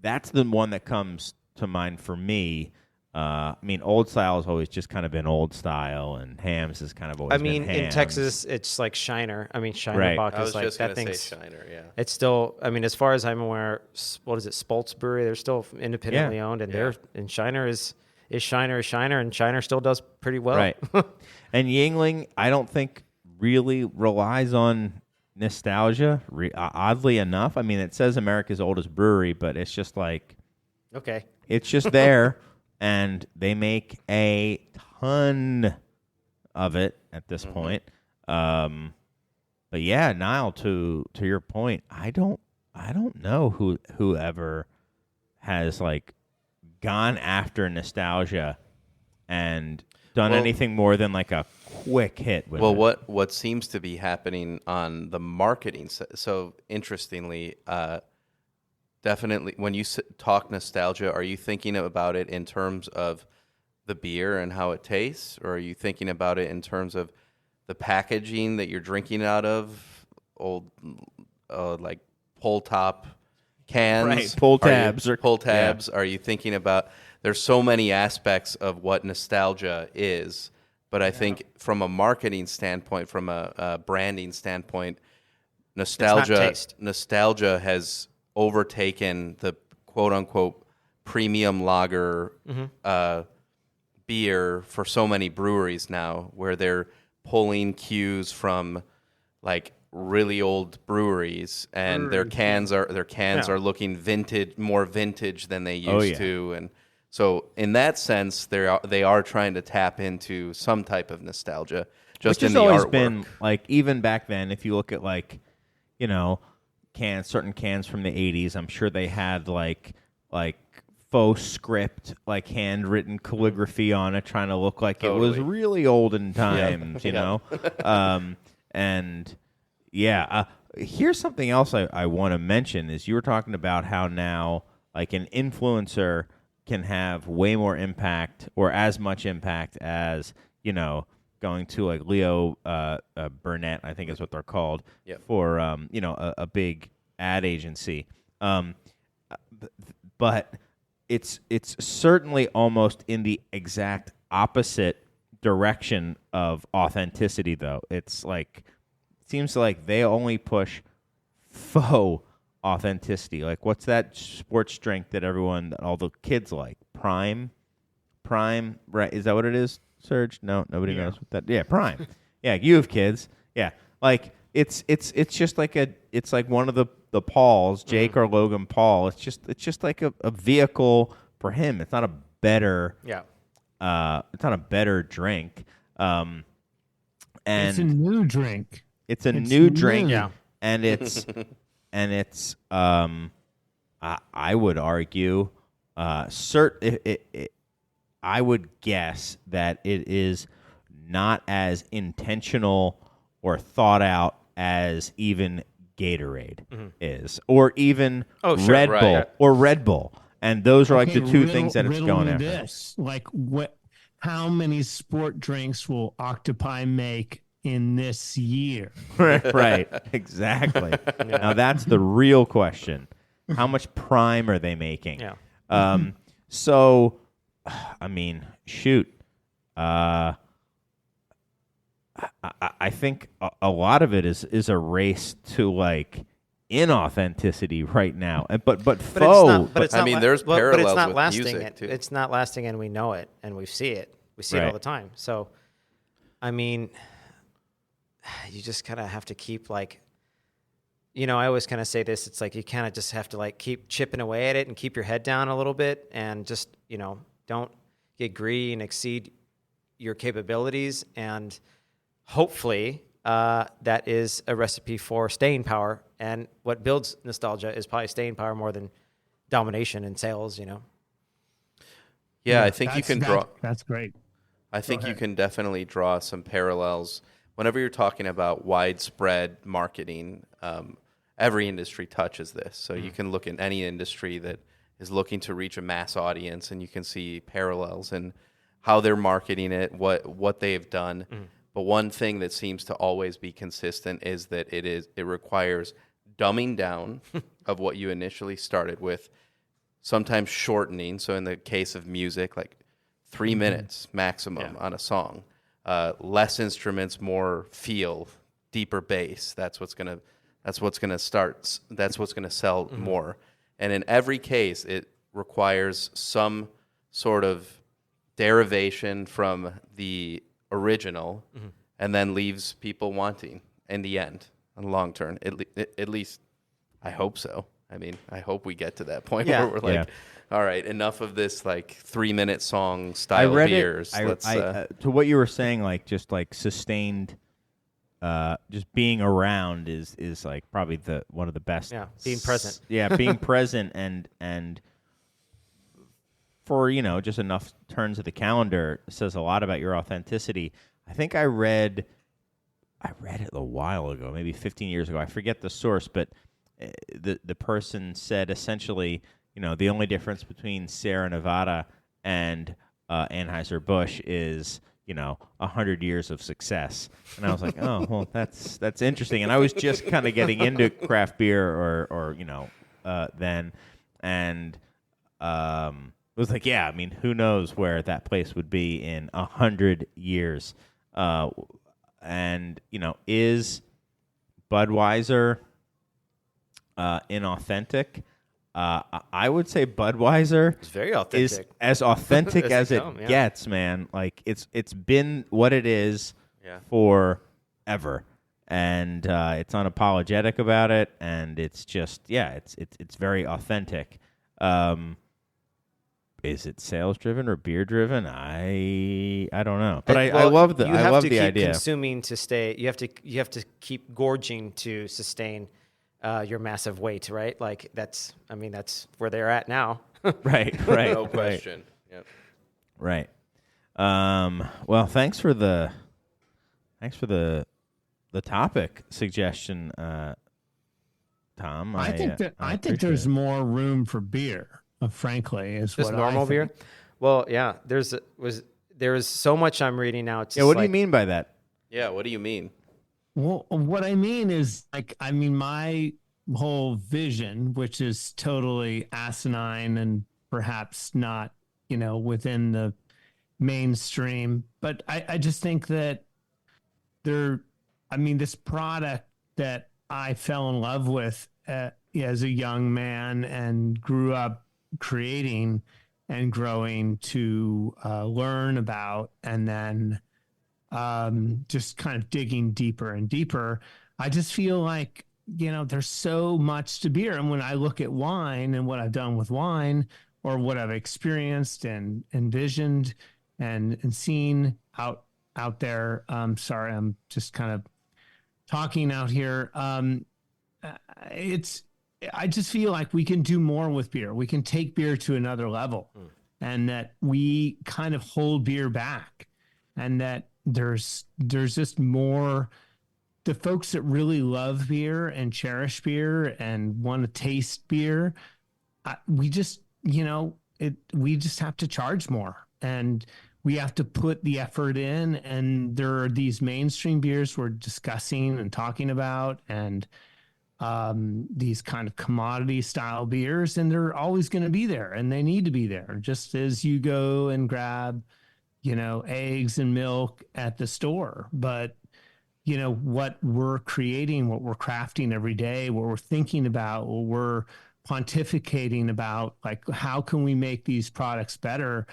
that's the one that comes to mind for me. I mean, old style has always just kind of been old style, and Hams has kind of always been in Hams. Texas, it's like Shiner. I mean, Shiner Right. Bock I was is like just that going to thing's. say Shiner, yeah. It's still, I mean, as far as I'm aware, what is it, Spolt's Brewery? They're still independently owned, and Shiner is Shiner, and Shiner still does pretty well. Right. And Yingling, I don't think really relies on nostalgia, oddly enough. I mean, it says America's oldest brewery, but it's just like, Okay. it's just there, and they make a ton of it at this point. But yeah, Nile, to your point, I don't know whoever has like gone after nostalgia and done anything more than like a quick hit with Well, it. what seems to be happening on the marketing so interestingly, definitely when you talk nostalgia, are you thinking about it in terms of the beer and how it tastes, or are you thinking about it in terms of the packaging that you're drinking out of, old like pull top cans, Right, pull tabs. Pull tabs. Are you thinking about? There's so many aspects of what nostalgia is, but I think from a marketing standpoint, from a branding standpoint, nostalgia has overtaken the quote unquote premium lager beer for so many breweries now, where they're pulling cues from like really old breweries, and their cans are looking more vintage than they used to, and so in that sense, they are trying to tap into some type of nostalgia, just Which in has the always artwork. been like, even back then, if you look at like, you know, certain cans from the 80s, I'm sure they had like faux script, like handwritten calligraphy on it, trying to look like it was really olden times, you know? And yeah, here's something else I want to mention is you were talking about how now like an influencer can have way more impact or as much impact as, you know, going to like Leo Burnett, I think is what they're called, for, you know, a big ad agency. But it's certainly almost in the exact opposite direction of authenticity, though. It's like, it seems like they only push faux authenticity. Like, what's that sports drink that all the kids like? Prime, right? Is that what it is, Serge? No, nobody knows what that. Yeah, Prime. Yeah, you have kids. Yeah, like it's just like it's like one of the Pauls, Jake or Logan Paul. It's just like a vehicle for him. It's not a better. Yeah. It's not a better drink. And it's a new drink. It's a new drink. Yeah. And it's I would argue I would guess that it is not as intentional or thought out as even Gatorade is, or even Red Bull or Red Bull. And those are like the two things that it's going after. This. Like, how many sport drinks will Octopi make in this year? Right, exactly. Now that's the real question. How much Prime are they making? Yeah. So, I mean, shoot. I think a lot of it is a race to like inauthenticity right now, but faux. I mean, there's parallels but it's not with lasting. music, too. It's not lasting, and we know it, and we see it. We see it all the time. So, I mean, you just kind of have to keep like, you know, I always kind of say this. It's like you kind of just have to like keep chipping away at it and keep your head down a little bit, and just, you know, don't get greedy and exceed your capabilities, and hopefully that is a recipe for staying power. And what builds nostalgia is probably staying power more than domination and sales, you know? Yeah, I think you can draw. That's great. I think you can definitely draw some parallels. Whenever you're talking about widespread marketing, every industry touches this. So you can look at any industry that is looking to reach a mass audience, and you can see parallels in how they're marketing it, what they've done. But one thing that seems to always be consistent is that it requires dumbing down of what you initially started with, sometimes shortening. So in the case of music, like 3 minutes maximum on a song. Less instruments, more feel, deeper bass. That's what's gonna sell more. And in every case, it requires some sort of derivation from the original, and then leaves people wanting in the end, in the long term. At least, I hope so. I mean, I hope we get to that point where we're like, all right, enough of this like 3-minute song style beers. To what you were saying, like just like sustained, just being around is like probably one of the best. Yeah, being present. Being present and for just enough turns of the calendar says a lot about your authenticity. I think I read it a while ago, maybe 15 years ago. I forget the source, but the person said essentially, the only difference between Sierra Nevada and Anheuser-Busch is 100 years of success. And I was like, oh, well, that's interesting. And I was just kind of getting into craft beer or then, and it was like, yeah, I mean, who knows where that place would be in 100 years. And is Budweiser inauthentic? I would say Budweiser is very authentic. Is as authentic as it gets, man. Like it's been what it is forever, and it's unapologetic about it, and it's just it's very authentic. Is it sales driven or beer driven? I don't know, but I love the idea. You have to keep consuming to stay. You have to keep gorging to sustain your massive weight, right? Like that's where they're at now. right. No question. Yep. Right. Well, thanks for the topic suggestion, Tom. I think there's more room for beer. Frankly, is just what normal I think. beer. Well, yeah. There is so much I'm reading now. It's what do you mean by that? Yeah, what do you mean? Well, what I mean is my whole vision, which is totally asinine and perhaps not, within the mainstream, but I just think that this product that I fell in love with as a young man and grew up creating and growing to learn about, and then just kind of digging deeper and deeper. I just feel like, there's so much to beer. And when I look at wine and what I've done with wine, or what I've experienced and envisioned and seen out there, sorry, I'm just kind of talking out here. I just feel like we can do more with beer. We can take beer to another level, and that we kind of hold beer back, and that there's just more. The folks that really love beer and cherish beer and want to taste beer, we just have to charge more, and we have to put the effort in. And there are these mainstream beers we're discussing and talking about, and these kind of commodity style beers, and they're always going to be there, and they need to be there, just as you go and grab, eggs and milk at the store. But, what we're creating, what we're crafting every day, what we're thinking about, what we're pontificating about, like, how can we make these products better?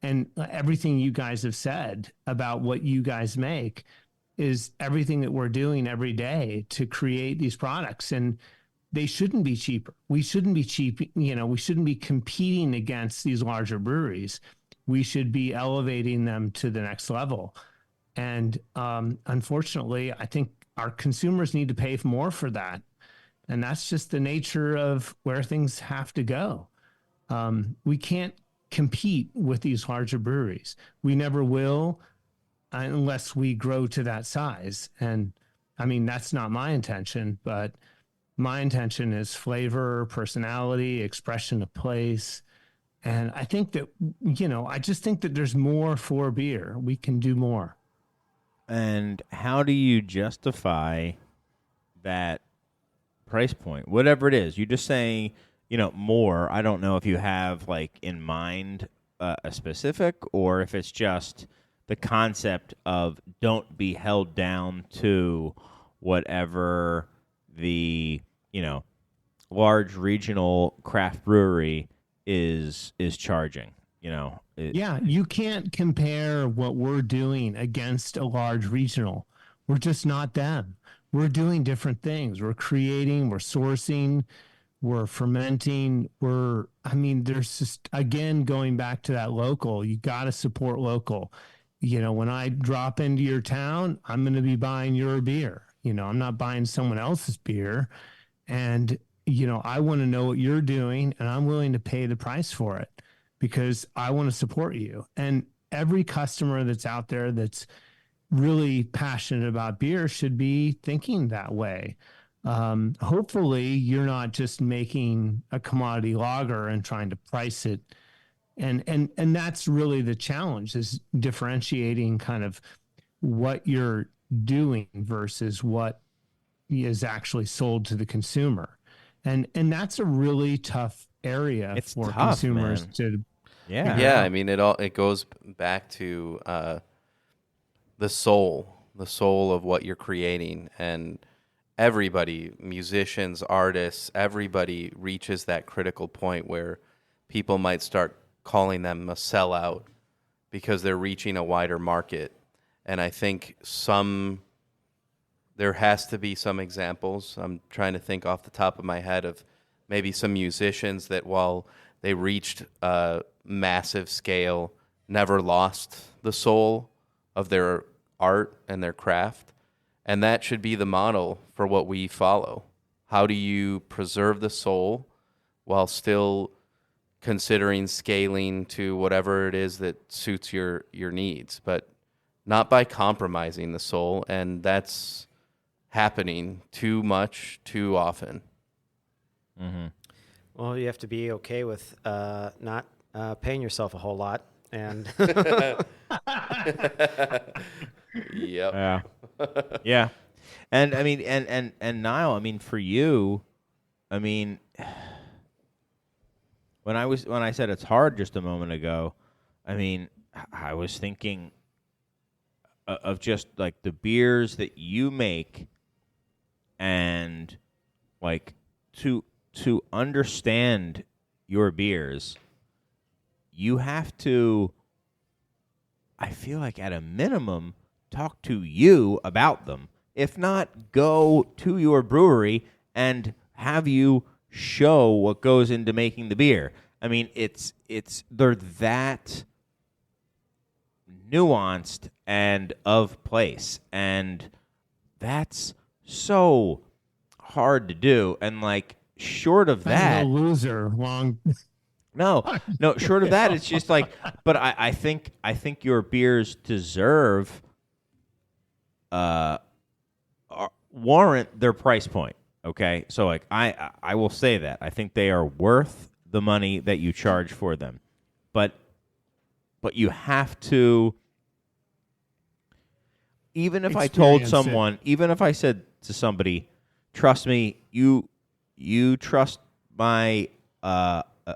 And everything you guys have said about what you guys make is everything that we're doing every day to create these products. And they shouldn't be cheaper. We shouldn't be cheap. We shouldn't be competing against these larger breweries. We should be elevating them to the next level. And unfortunately, I think our consumers need to pay more for that. And that's just the nature of where things have to go. We can't compete with these larger breweries. We never will, unless we grow to that size. And that's not my intention, but my intention is flavor, personality, expression of place. And I think that, I just think that there's more for beer. We can do more. And how do you justify that price point? Whatever it is, you're just saying, more. I don't know if you have like in mind a specific, or if it's just the concept of don't be held down to whatever the large regional craft brewery is charging. Yeah, you can't compare what we're doing against a large regional. We're just not them. We're doing different things. We're creating, we're sourcing, we're fermenting. There's just, again, going back to that local, you got to support local. When I drop into your town, I'm going to be buying your beer. I'm not buying someone else's beer. And, I want to know what you're doing, and I'm willing to pay the price for it because I want to support you. And every customer that's out there that's really passionate about beer should be thinking that way. Hopefully you're not just making a commodity lager and trying to price it. And that's really the challenge, is differentiating kind of what you're doing versus what is actually sold to the consumer. And that's a really tough area for consumers to. Yeah. I mean, it goes back to the soul of what you're creating, and everybody, musicians, artists, everybody reaches that critical point where people might start calling them a sellout because they're reaching a wider market. And I think there has to be some examples. I'm trying to think off the top of my head of maybe some musicians that, while they reached a massive scale, never lost the soul of their art and their craft. And that should be the model for what we follow. How do you preserve the soul while still considering scaling to whatever it is that suits your needs, but not by compromising the soul? And that's happening too much, too often. Mm-hmm. Well, you have to be okay with not paying yourself a whole lot. And Yep. Yeah. And I mean, and Nile, I mean, for you, I mean, when I said it's hard just a moment ago, I mean, I was thinking of just like the beers that you make, and like to understand your beers, you have to, I feel like at a minimum, talk to you about them. If not, go to your brewery and have you show what goes into making the beer. I mean, they're that nuanced and of place, and that's so hard to do. And like, short of that, I'm a loser. No, short of that, it's just like, but I think your beers deserve, warrant their price point. Okay, so like I will say that I think they are worth the money that you charge for them, but you have to. Even if I told someone, even if I said to somebody, trust me, you trust my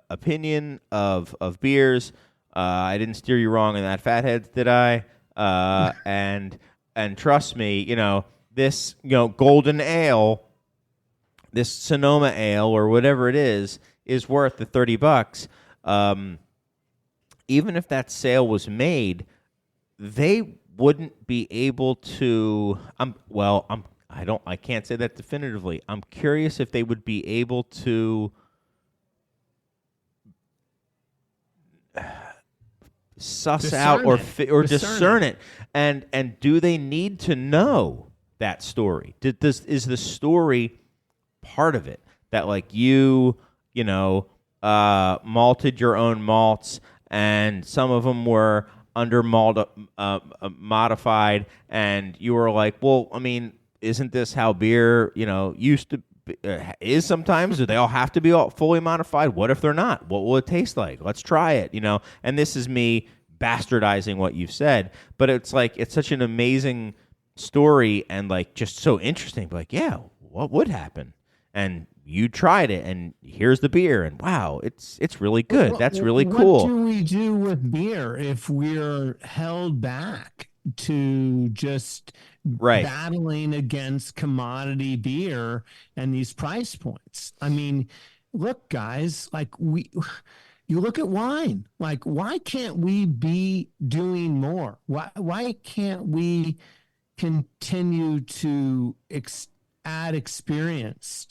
opinion of beers. I didn't steer you wrong in that, fatheads, did I? And trust me, this golden ale, this Sonoma ale or whatever it is worth the $30. Even if that sale was made, they wouldn't be able to. I can't say that definitively. I'm curious if they would be able to suss out or discern it, and do they need to know that story? Is the story part of it, that like you malted your own malts, and some of them were under modified, and you were like, well, I mean, isn't this how beer used to is sometimes? Do they all have to be all fully modified? What if they're not? What will it taste like? Let's try it, And this is me bastardizing what you've said, but it's like, it's such an amazing story and like just so interesting. Like, yeah, what would happen? And you tried it, and here's the beer, and wow, it's really good. That's really What cool. do we do with beer if we're held back to just battling against commodity beer and these price points? I mean, look, guys, like you look at wine. Like, why can't we be doing more? Why can't we continue to add experience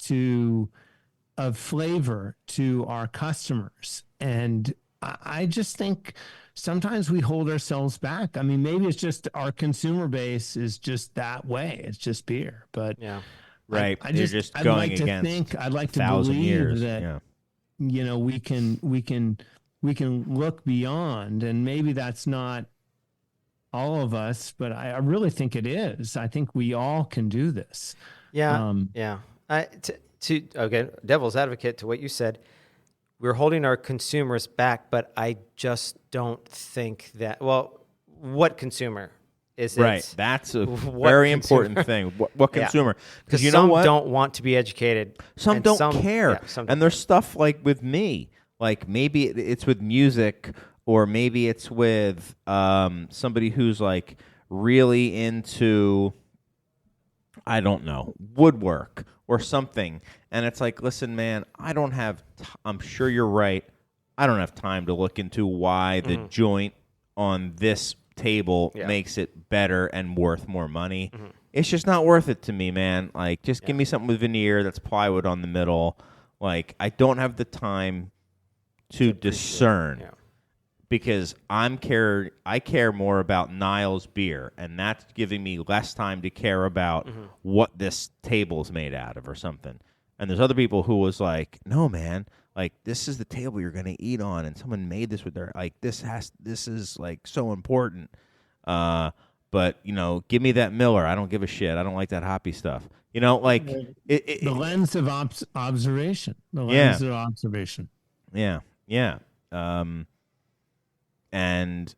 of flavor to our customers? And I just think sometimes we hold ourselves back. I mean, maybe it's just our consumer base is just that way. It's just beer, but right. I'd going like to against think, I'd like to 1,000 believe years. that we can look beyond, and maybe that's not all of us, but I really think it is. I think we all can do this. Yeah. Okay, devil's advocate to what you said, we're holding our consumers back, but I just don't think that. Well, what consumer is it? Right, that's a very important thing. What consumer? Because you know some what? don't want to be educated. Some don't care. Yeah, some and there's stuff like with me, like maybe it's with music, or maybe it's with somebody who's like really into, I don't know, woodwork or something. And it's like, listen, man, I don't have, I'm sure you're right. I don't have time to look into why the joint on this table makes it better and worth more money. It's just not worth it to me, man. Like, just give me something with veneer that's plywood on the middle. Like, I don't have the time to discern. Because I care more about Nile's beer, and that's giving me less time to care about what this table's made out of or something. And there's other people who was like, no, man, like, this is the table you're going to eat on, and someone made this with their, like, this is like so important. But, you know, give me that Miller. I don't give a shit. I don't like that hoppy stuff. You know, like the lens of observation. The lens of observation. Yeah. And,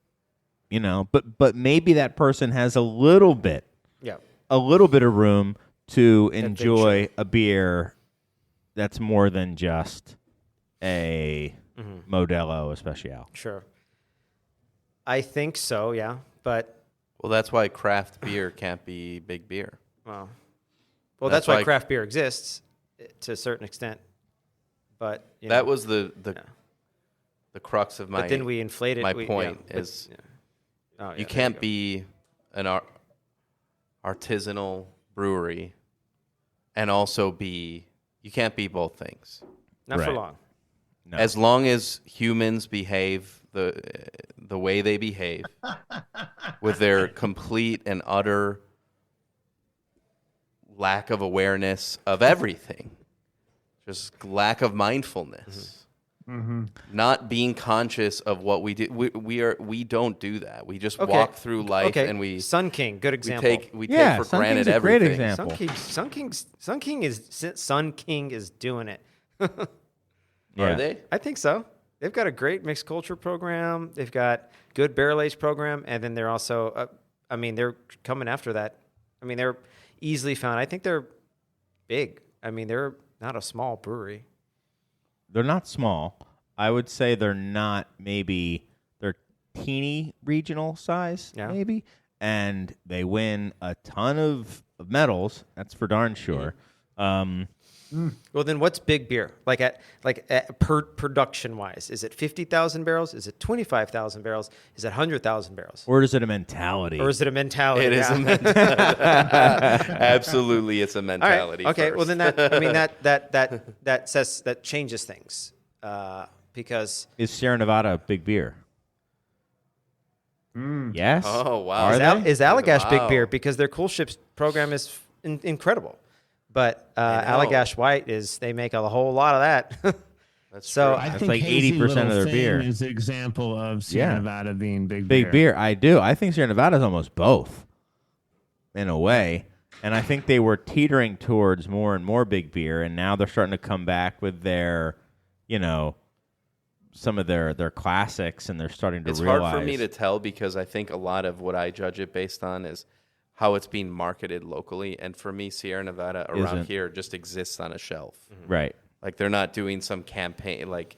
you know, but maybe that person has a little bit of room to enjoy a beer that's more than just a Modelo Especial. Sure. I think so, yeah. But that's why craft beer can't be big beer. Well, that's why craft beer exists to a certain extent. But that was the crux of my. But then we inflated. My point is, you can't be an artisanal brewery and also you can't be both things. Not for long. No. As long as humans behave the way they behave, with their complete and utter lack of awareness of everything, just lack of mindfulness. Not being conscious of what we do. We don't do that. We just walk through life and we. Sun King, good example. We take for Sun granted King's a everything. great example. Sun King is doing it. Are they? I think so. They've got a great mixed culture program. They've got good barrel age program, and then they're also. They're coming after that. I mean, they're easily found. I think they're big. I mean, they're not a small brewery. They're not small. I would say they're not they're teeny regional size, maybe. And they win a ton of medals. That's for darn sure. Well, then what's big beer? Like at production wise, is it 50,000 barrels? Is it 25,000 barrels? Is it 100,000 barrels? Or is it a mentality? It is a mentality. Absolutely, it's a mentality. All right. Okay. First. Well, then that changes things because is Sierra Nevada a big beer? Yes. Oh wow. Is Allagash big beer because their Cool Ships program is incredible. But Allagash White they make a whole lot of that. That's so true. I That's think like Hazy 80% of their Little beer Thing is an example of Sierra Nevada being big beer. Big beer. I do. I think Sierra Nevada is almost both, in a way. And I think they were teetering towards more and more big beer, and now they're starting to come back with their, some of their classics, and they're starting to realize. It's hard for me to tell because I think a lot of what I judge it based on is how it's being marketed locally. And for me, Sierra Nevada around Isn't. here just exists on a shelf. Right. Like they're not doing some campaign, like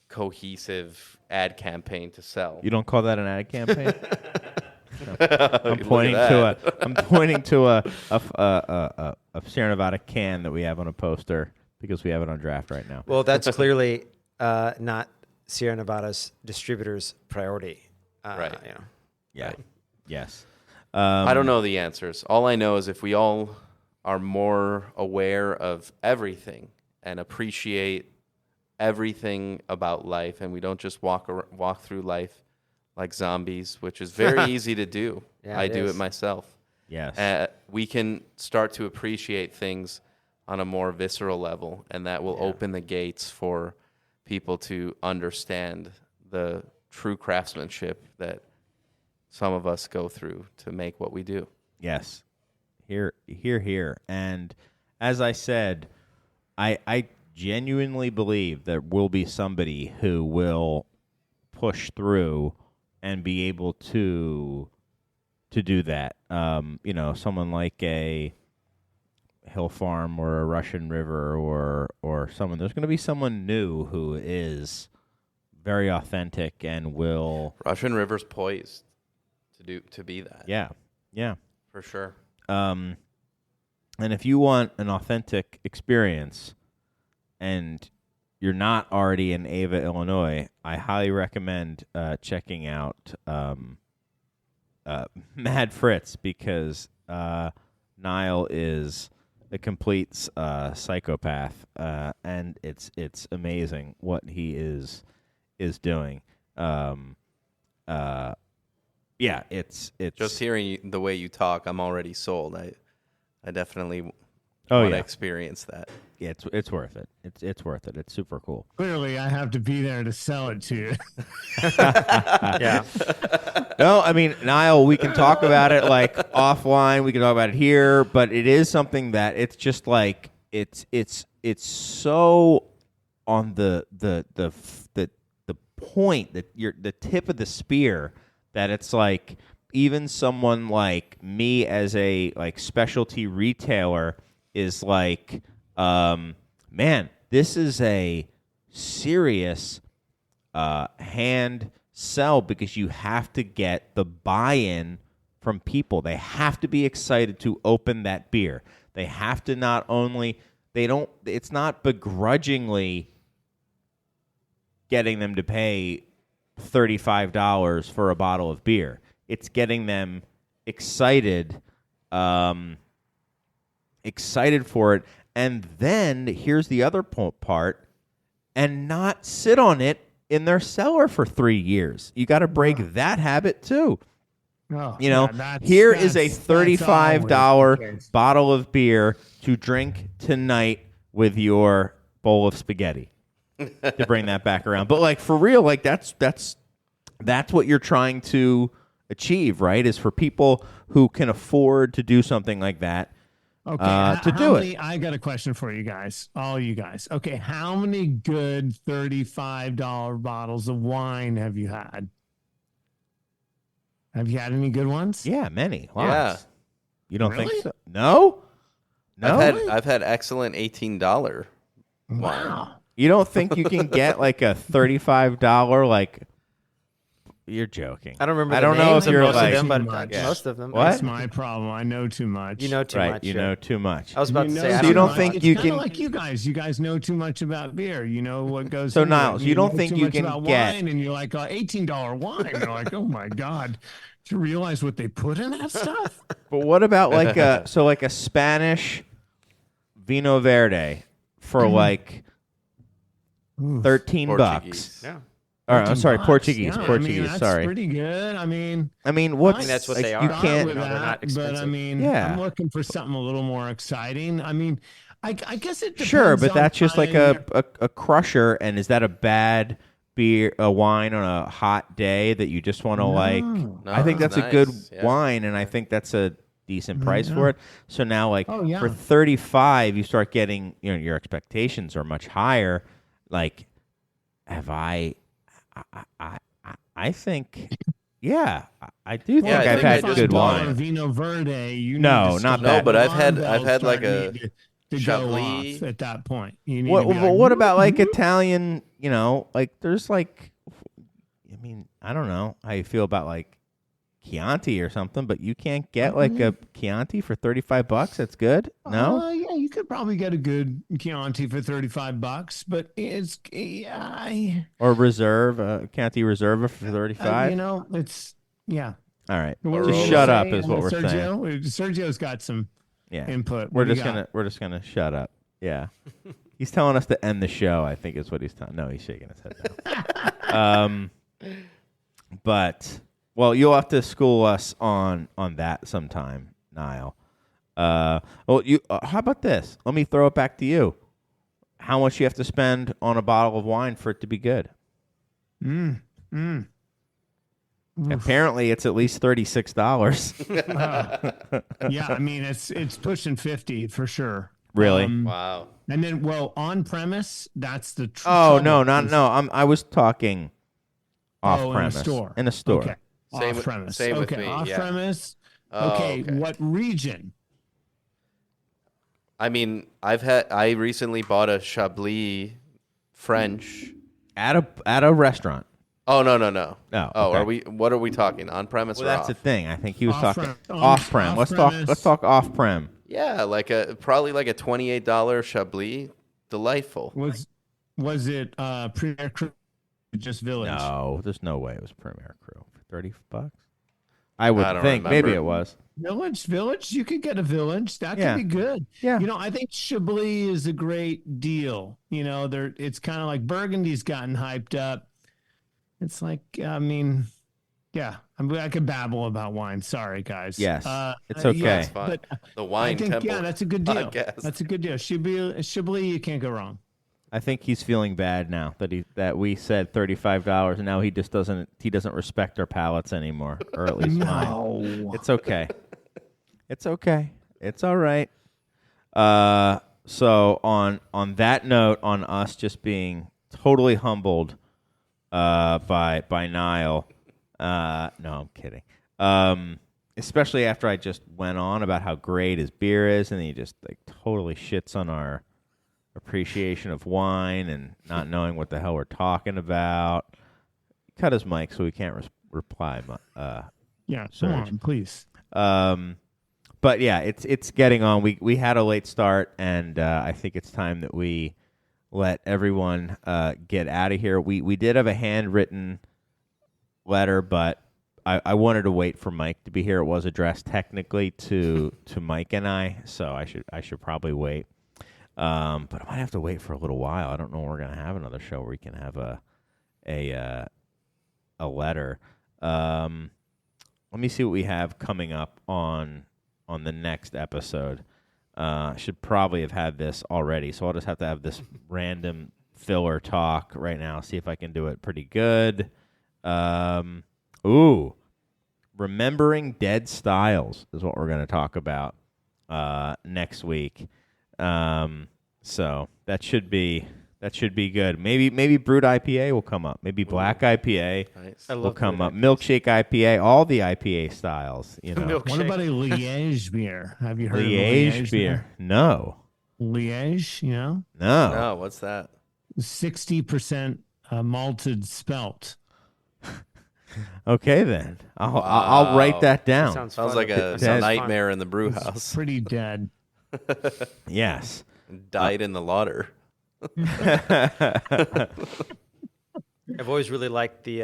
cohesive ad campaign to sell. You don't call that an ad campaign? I'm Look pointing at to a Sierra Nevada can that we have on a poster because we have it on draft right now. Well, that's clearly not Sierra Nevada's distributor's priority. Right. You know. Yeah. Yes. I don't know the answers. All I know is if we all are more aware of everything and appreciate everything about life, and we don't just walk through life like zombies, which is very easy to do. Yeah, I do is. it myself. Yes. We can start to appreciate things on a more visceral level, and that will open the gates for people to understand the true craftsmanship that some of us go through to make what we do. Yes. Here. And as I said, I genuinely believe there will be somebody who will push through and be able to do that. Someone like a Hill Farm or a Russian River or someone. There's going to be someone new who is very authentic and will. Russian River's poised to be that. Yeah. For sure. And if you want an authentic experience and you're not already in Ava, Illinois, I highly recommend checking out Mad Fritz because Nile is a complete psychopath, and it's amazing what he is doing. It's Just hearing the way you talk, I'm already sold. I definitely want to experience that. Yeah, it's worth it. It's worth it. It's super cool. Clearly, I have to be there to sell it to you. Yeah. No, I mean, Nile, we can talk about it like offline. We can talk about it here, but it is something that it's just like it's so on the point that you're the tip of the spear that it's like even someone like me as a like specialty retailer is like, man, this is a serious hand sell because you have to get the buy-in from people. They have to be excited to open that beer. They have to not only it's not begrudgingly getting them to pay $35 for a bottle of beer. It's getting them excited for it. And then here's the other part, and not sit on it in their cellar for 3 years. You got to break that habit too. Oh, Here is a $35 bottle of beer to drink tonight with your bowl of spaghetti. To bring that back around, but like for real, like that's what you're trying to achieve, right? Is for people who can afford to do something like that. Okay, to do it. I got a question for you guys, all you guys. Okay, how many good $35 bottles of wine have you had? Have you had any good ones? Yeah, many. Lots. Yeah. You don't Really? think so? No. I've had excellent $18 wine. Wow. You don't think you can get like a $35 like? You're joking. I don't remember. I don't know if the you're names of most like of them, but Yeah. most of them. What? That's my problem. I know too much. You know too right. much. You yeah. know too much. I was about to say. I So you don't know. think it's you kinda can- like you guys? You guys know too much about beer. You know what goes. So, into it. Niles, you don't know think too you much can about get- wine, and you're like $18 wine. They're like, oh my god, do you realize what they put in that stuff? But what about like a Spanish Vino Verde for like $13? Portuguese. Yeah. Or, I'm sorry, $13. Portuguese. Yeah, Portuguese. I mean, that's sorry. pretty good. I mean, What's I mean, that's what like, they You are. can't. with No, they're not that, but expensive. I mean, Yeah. I'm looking for something a little more exciting. I mean, I guess it depends. Sure, but on that's just like time. a crusher. And is that a bad beer, a wine on a hot day that you just want to like? No, I think it's that's a good nice, yeah. wine, and I think that's a decent price for it. So now, like Oh, yeah. for $35, you start getting your expectations are much higher. Like, have I think Yeah, I do think Yeah, I I've think I had just good bought wine. Vino Verde. You No, need to not start- that. No, but I've had alarm like bells a start to go Chablis. off at that point. You need What to be like, what about like Italian? You know, like there's like, I mean, I don't know how you feel about like Chianti or something, but you can't get like a Chianti for $35. That's good. No, Yeah, you could probably get a good Chianti for $35, but it's or Reserve Chianti Reserva for 35. you know, it's All right, What just were we shut saying? up is what we're saying. Sergio's got some Yeah, input. we're What do just you got? gonna shut up. Yeah, he's telling us to end the show. I think is what he's telling. No, he's shaking his head no. But well, you'll have to school us on that sometime, Nile. Well, you. How about this? Let me throw it back to you. How much you have to spend on a bottle of wine for it to be good? Apparently, it's at least $36. Yeah, I mean it's pushing 50 for sure. Really? Wow. And then, well, on premise, that's the. Oh trouble no, is- I was talking off Oh, premise in a store. In a store. Okay. Same Off with- premise. same with okay. me, Off yeah. premise. Oh, okay. okay. What region? I mean, I recently bought a Chablis French. At a restaurant. Oh no. Oh, okay. What are we talking? On premise Well, or that's off? the thing. I think he was talking Off-prem. off prem. Let's Off-premise. talk off prem. Yeah, probably like a $28 Chablis. Delightful. Was it Premier Cru- just Village? No, there's no way it was Premier Crew for $30. I would I don't think maybe remember. it was. Village. You could get a Village. That Yeah. could be good. Yeah. You know, I think Chablis is a great deal. You know, it's kind of like Burgundy's gotten hyped up. It's like, I mean, yeah. I could babble about wine. Sorry, guys. Yes, it's okay. yeah, That's fine. but The wine I think, temple. yeah, that's a good deal. podcast. That's a good deal. Chablis, you can't go wrong. I think he's feeling bad now that we said $35 and now he doesn't respect our palates anymore, or at least mine. No. It's okay. It's okay. It's all right. So on that note, on us just being totally humbled by Nile. No, I'm kidding. Especially after I just went on about how great his beer is, and he just like totally shits on our appreciation of wine and not knowing what the hell we're talking about. Cut his mic so he can't reply. Yeah, Surge. come on, please. But yeah, it's getting on. We had a late start, and I think it's time that we let everyone get out of here. We did have a handwritten letter, but I wanted to wait for Mike to be here. It was addressed technically to Mike and I, so I should probably wait. But I might have to wait for a little while. I don't know when we're gonna have another show where we can have a letter. Let me see what we have coming up on the next episode. Should probably have had this already, so I'll just have to have this random filler talk right now. See if I can do it pretty good. Remembering dead styles is what we're going to talk about next week. So that should be good. Maybe brewed IPA will come up. Maybe black IPA Nice. I will love come brewed up. Milkshake IPA, all the IPA styles. You know, What about a Liège beer? Have you heard of a Liège beer. No, Liège, you know, no. Oh, what's that? 60% malted spelt. Okay, then I'll write that down. Sounds fun. like a That sounds nightmare in the brew It's house. pretty dead. Yes. Died in the lauder. I've always really liked the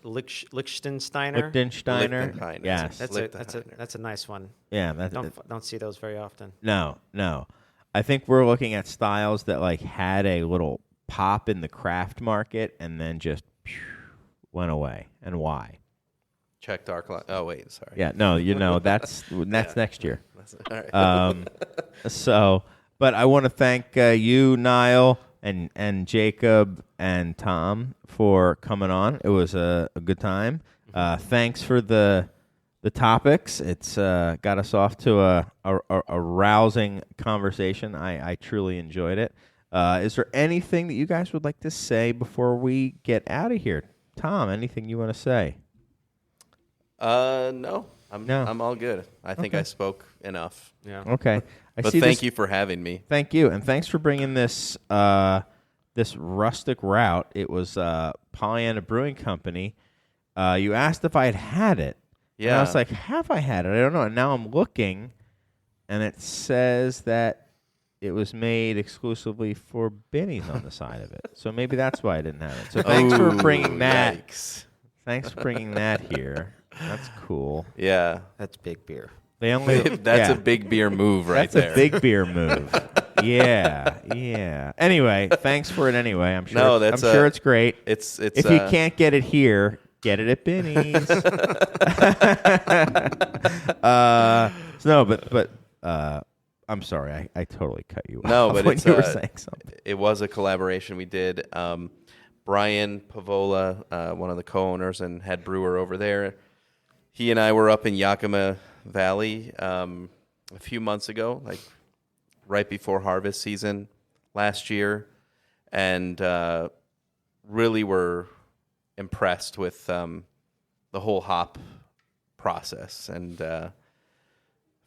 Liechtensteiner. Liechtensteiner. Liechtensteiner. Yes. That's a nice one. Yeah. Don't see those very often. No. I think we're looking at styles that like had a little pop in the craft market and then just went away. And why? Check dark line. Oh wait, sorry. Yeah. No. That's next year. All right. So, but I want to thank you, Nile, and Jacob and Tom for coming on. It was a good time. Thanks for the topics. It's got us off to a rousing conversation. I truly enjoyed it. Is there anything that you guys would like to say before we get out of here? Tom, anything you want to say? No. No. I'm all good. I think I spoke enough. Yeah. Okay. But thank you for having me. Thank you, and thanks for bringing this this rustic route. It was Pollyanna Brewing Company. You asked if I had it. Yeah. And I was like, have I had it? I don't know. And now I'm looking, and it says that it was made exclusively for Benny's on the side of it. So maybe that's why I didn't have it. So thanks for bringing that. Yikes. Thanks for bringing that here. That's cool. Yeah. That's big beer. They only That's a big beer move right That's there. a big beer move. Yeah. Anyway, thanks for it anay. I'm sure. No, that's I'm sure it's great. It's If you can't get it here, get it at Benny's. I'm sorry. I totally cut you No, off but when it's, you were saying something. It was a collaboration we did. Brian Pavola, one of the co-owners and head brewer over there, he and I were up in Yakima Valley a few months ago, like right before harvest season last year, and really were impressed with the whole hop process. And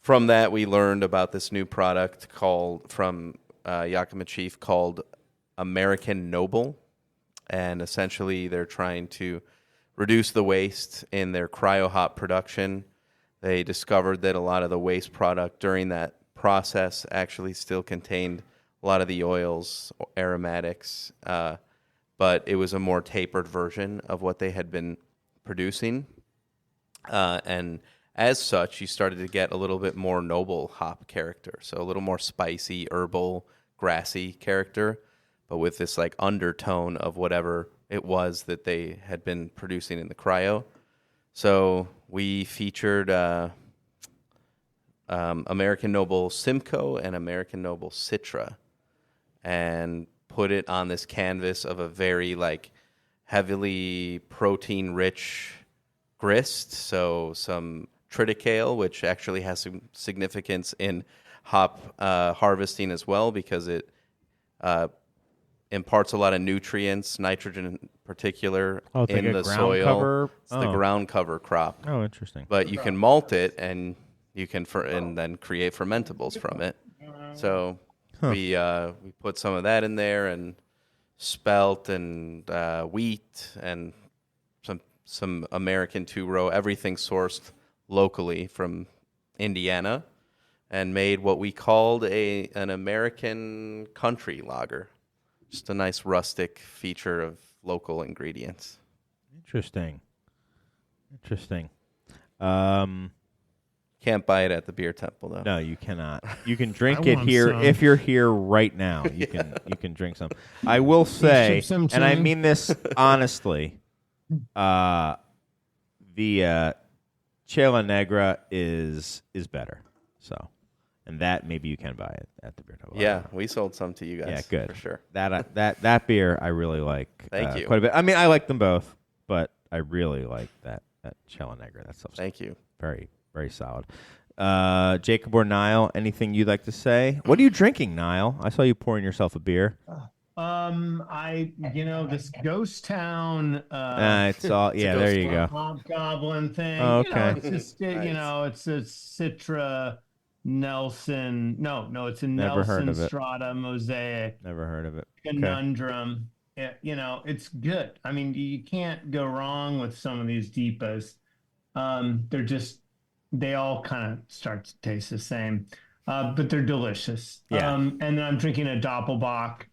from that, we learned about this new product from Yakima Chief called American Noble. And essentially, they're trying to reduce the waste in their cryo hop production. They discovered that a lot of the waste product during that process actually still contained a lot of the oils, aromatics, but it was a more tapered version of what they had been producing. And as such, you started to get a little bit more noble hop character, so a little more spicy, herbal, grassy character, but with this like undertone of whatever it was that they had been producing in the cryo. So we featured American Noble Simcoe and American Noble Citra, and put it on this canvas of a very like heavily protein-rich grist. So some triticale, which actually has some significance in hop harvesting as well, because it imparts a lot of nutrients, nitrogen in particular, It's in like the a ground soil. cover? It's the ground cover crop. Oh, interesting. But you can malt it, and you can and then create fermentables from it. So we put some of that in there, and spelt and wheat and some American two-row, everything sourced locally from Indiana, and made what we called an American country lager. Just a nice rustic feature of local ingredients. Interesting. Can't buy it at the beer temple though. No, you cannot. You can drink I it want here some. if you're here right now. You can drink some. I will say, ship some to and I me? mean this honestly, the Chela Negra is better. So, and that maybe you can buy it at the beer temple. Yeah, we sold some to you guys. Yeah, good. For sure. That beer I really like. Thank you. Quite a bit. I mean, I like them both, but I really like that Chela Negra. That stuff's Thank you. very, very solid. Jacob or Nile, anything you'd like to say? What are you drinking, Nile? I saw you pouring yourself a beer. This ghost town. It's all there. You go. Hobgoblin thing. Oh, okay. It's just it's a Citra Nelson. No, it's a Never heard Nelson of it. Strata Mosaic Never heard of it. Okay. Conundrum. It's good. I mean, you can't go wrong with some of these deepas. They all kind of start to taste the same, but they're delicious. Yeah. And then I'm drinking a Doppelbock,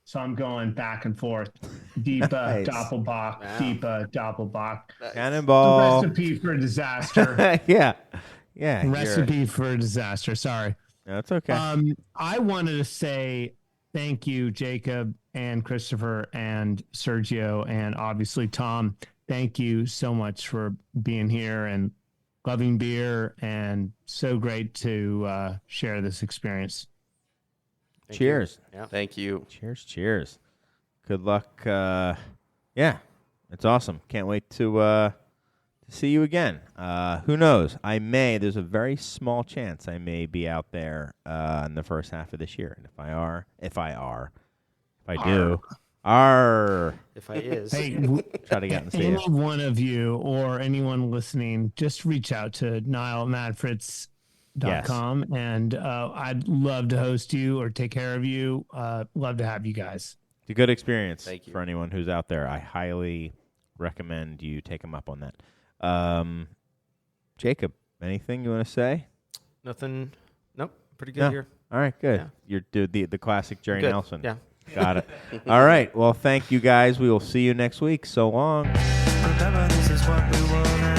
so I'm going back and forth. Deepa, Nice. Doppelbock, Wow. Deepa, Doppelbock. Cannonball. Recipe for disaster. Yeah. you're- Recipe for disaster. Sorry. No, it's okay. I wanted to say thank you, Jacob and Christopher and Sergio, and obviously Tom. Thank you so much for being here and loving beer, and so great to share this experience. Cheers. Yeah. Thank you. Cheers. Good luck. Yeah, it's awesome. Can't wait to see you again. Who knows? There's a very small chance I may be out there in the first half of this year. And if I do, If I is. Hey, Try to get in the any stadium. one of you or anyone listening, just reach out to Nile@madfritz.com, and I'd love to host you or take care of you. Love to have you guys. It's a good experience Thank you. for anyone who's out there. I highly recommend you take them up on that. Jacob, anything you want to say? Nothing. Nope. Pretty good No. here. All right, good. Yeah. You're the classic Jerry Good. Nelson. Yeah. Got it. All right. Well, thank you guys. We will see you next week. So long. Remember this is what we wanted.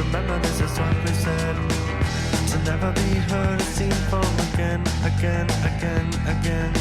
Remember this is what we said. To never be heard or seen from again, again, again, again.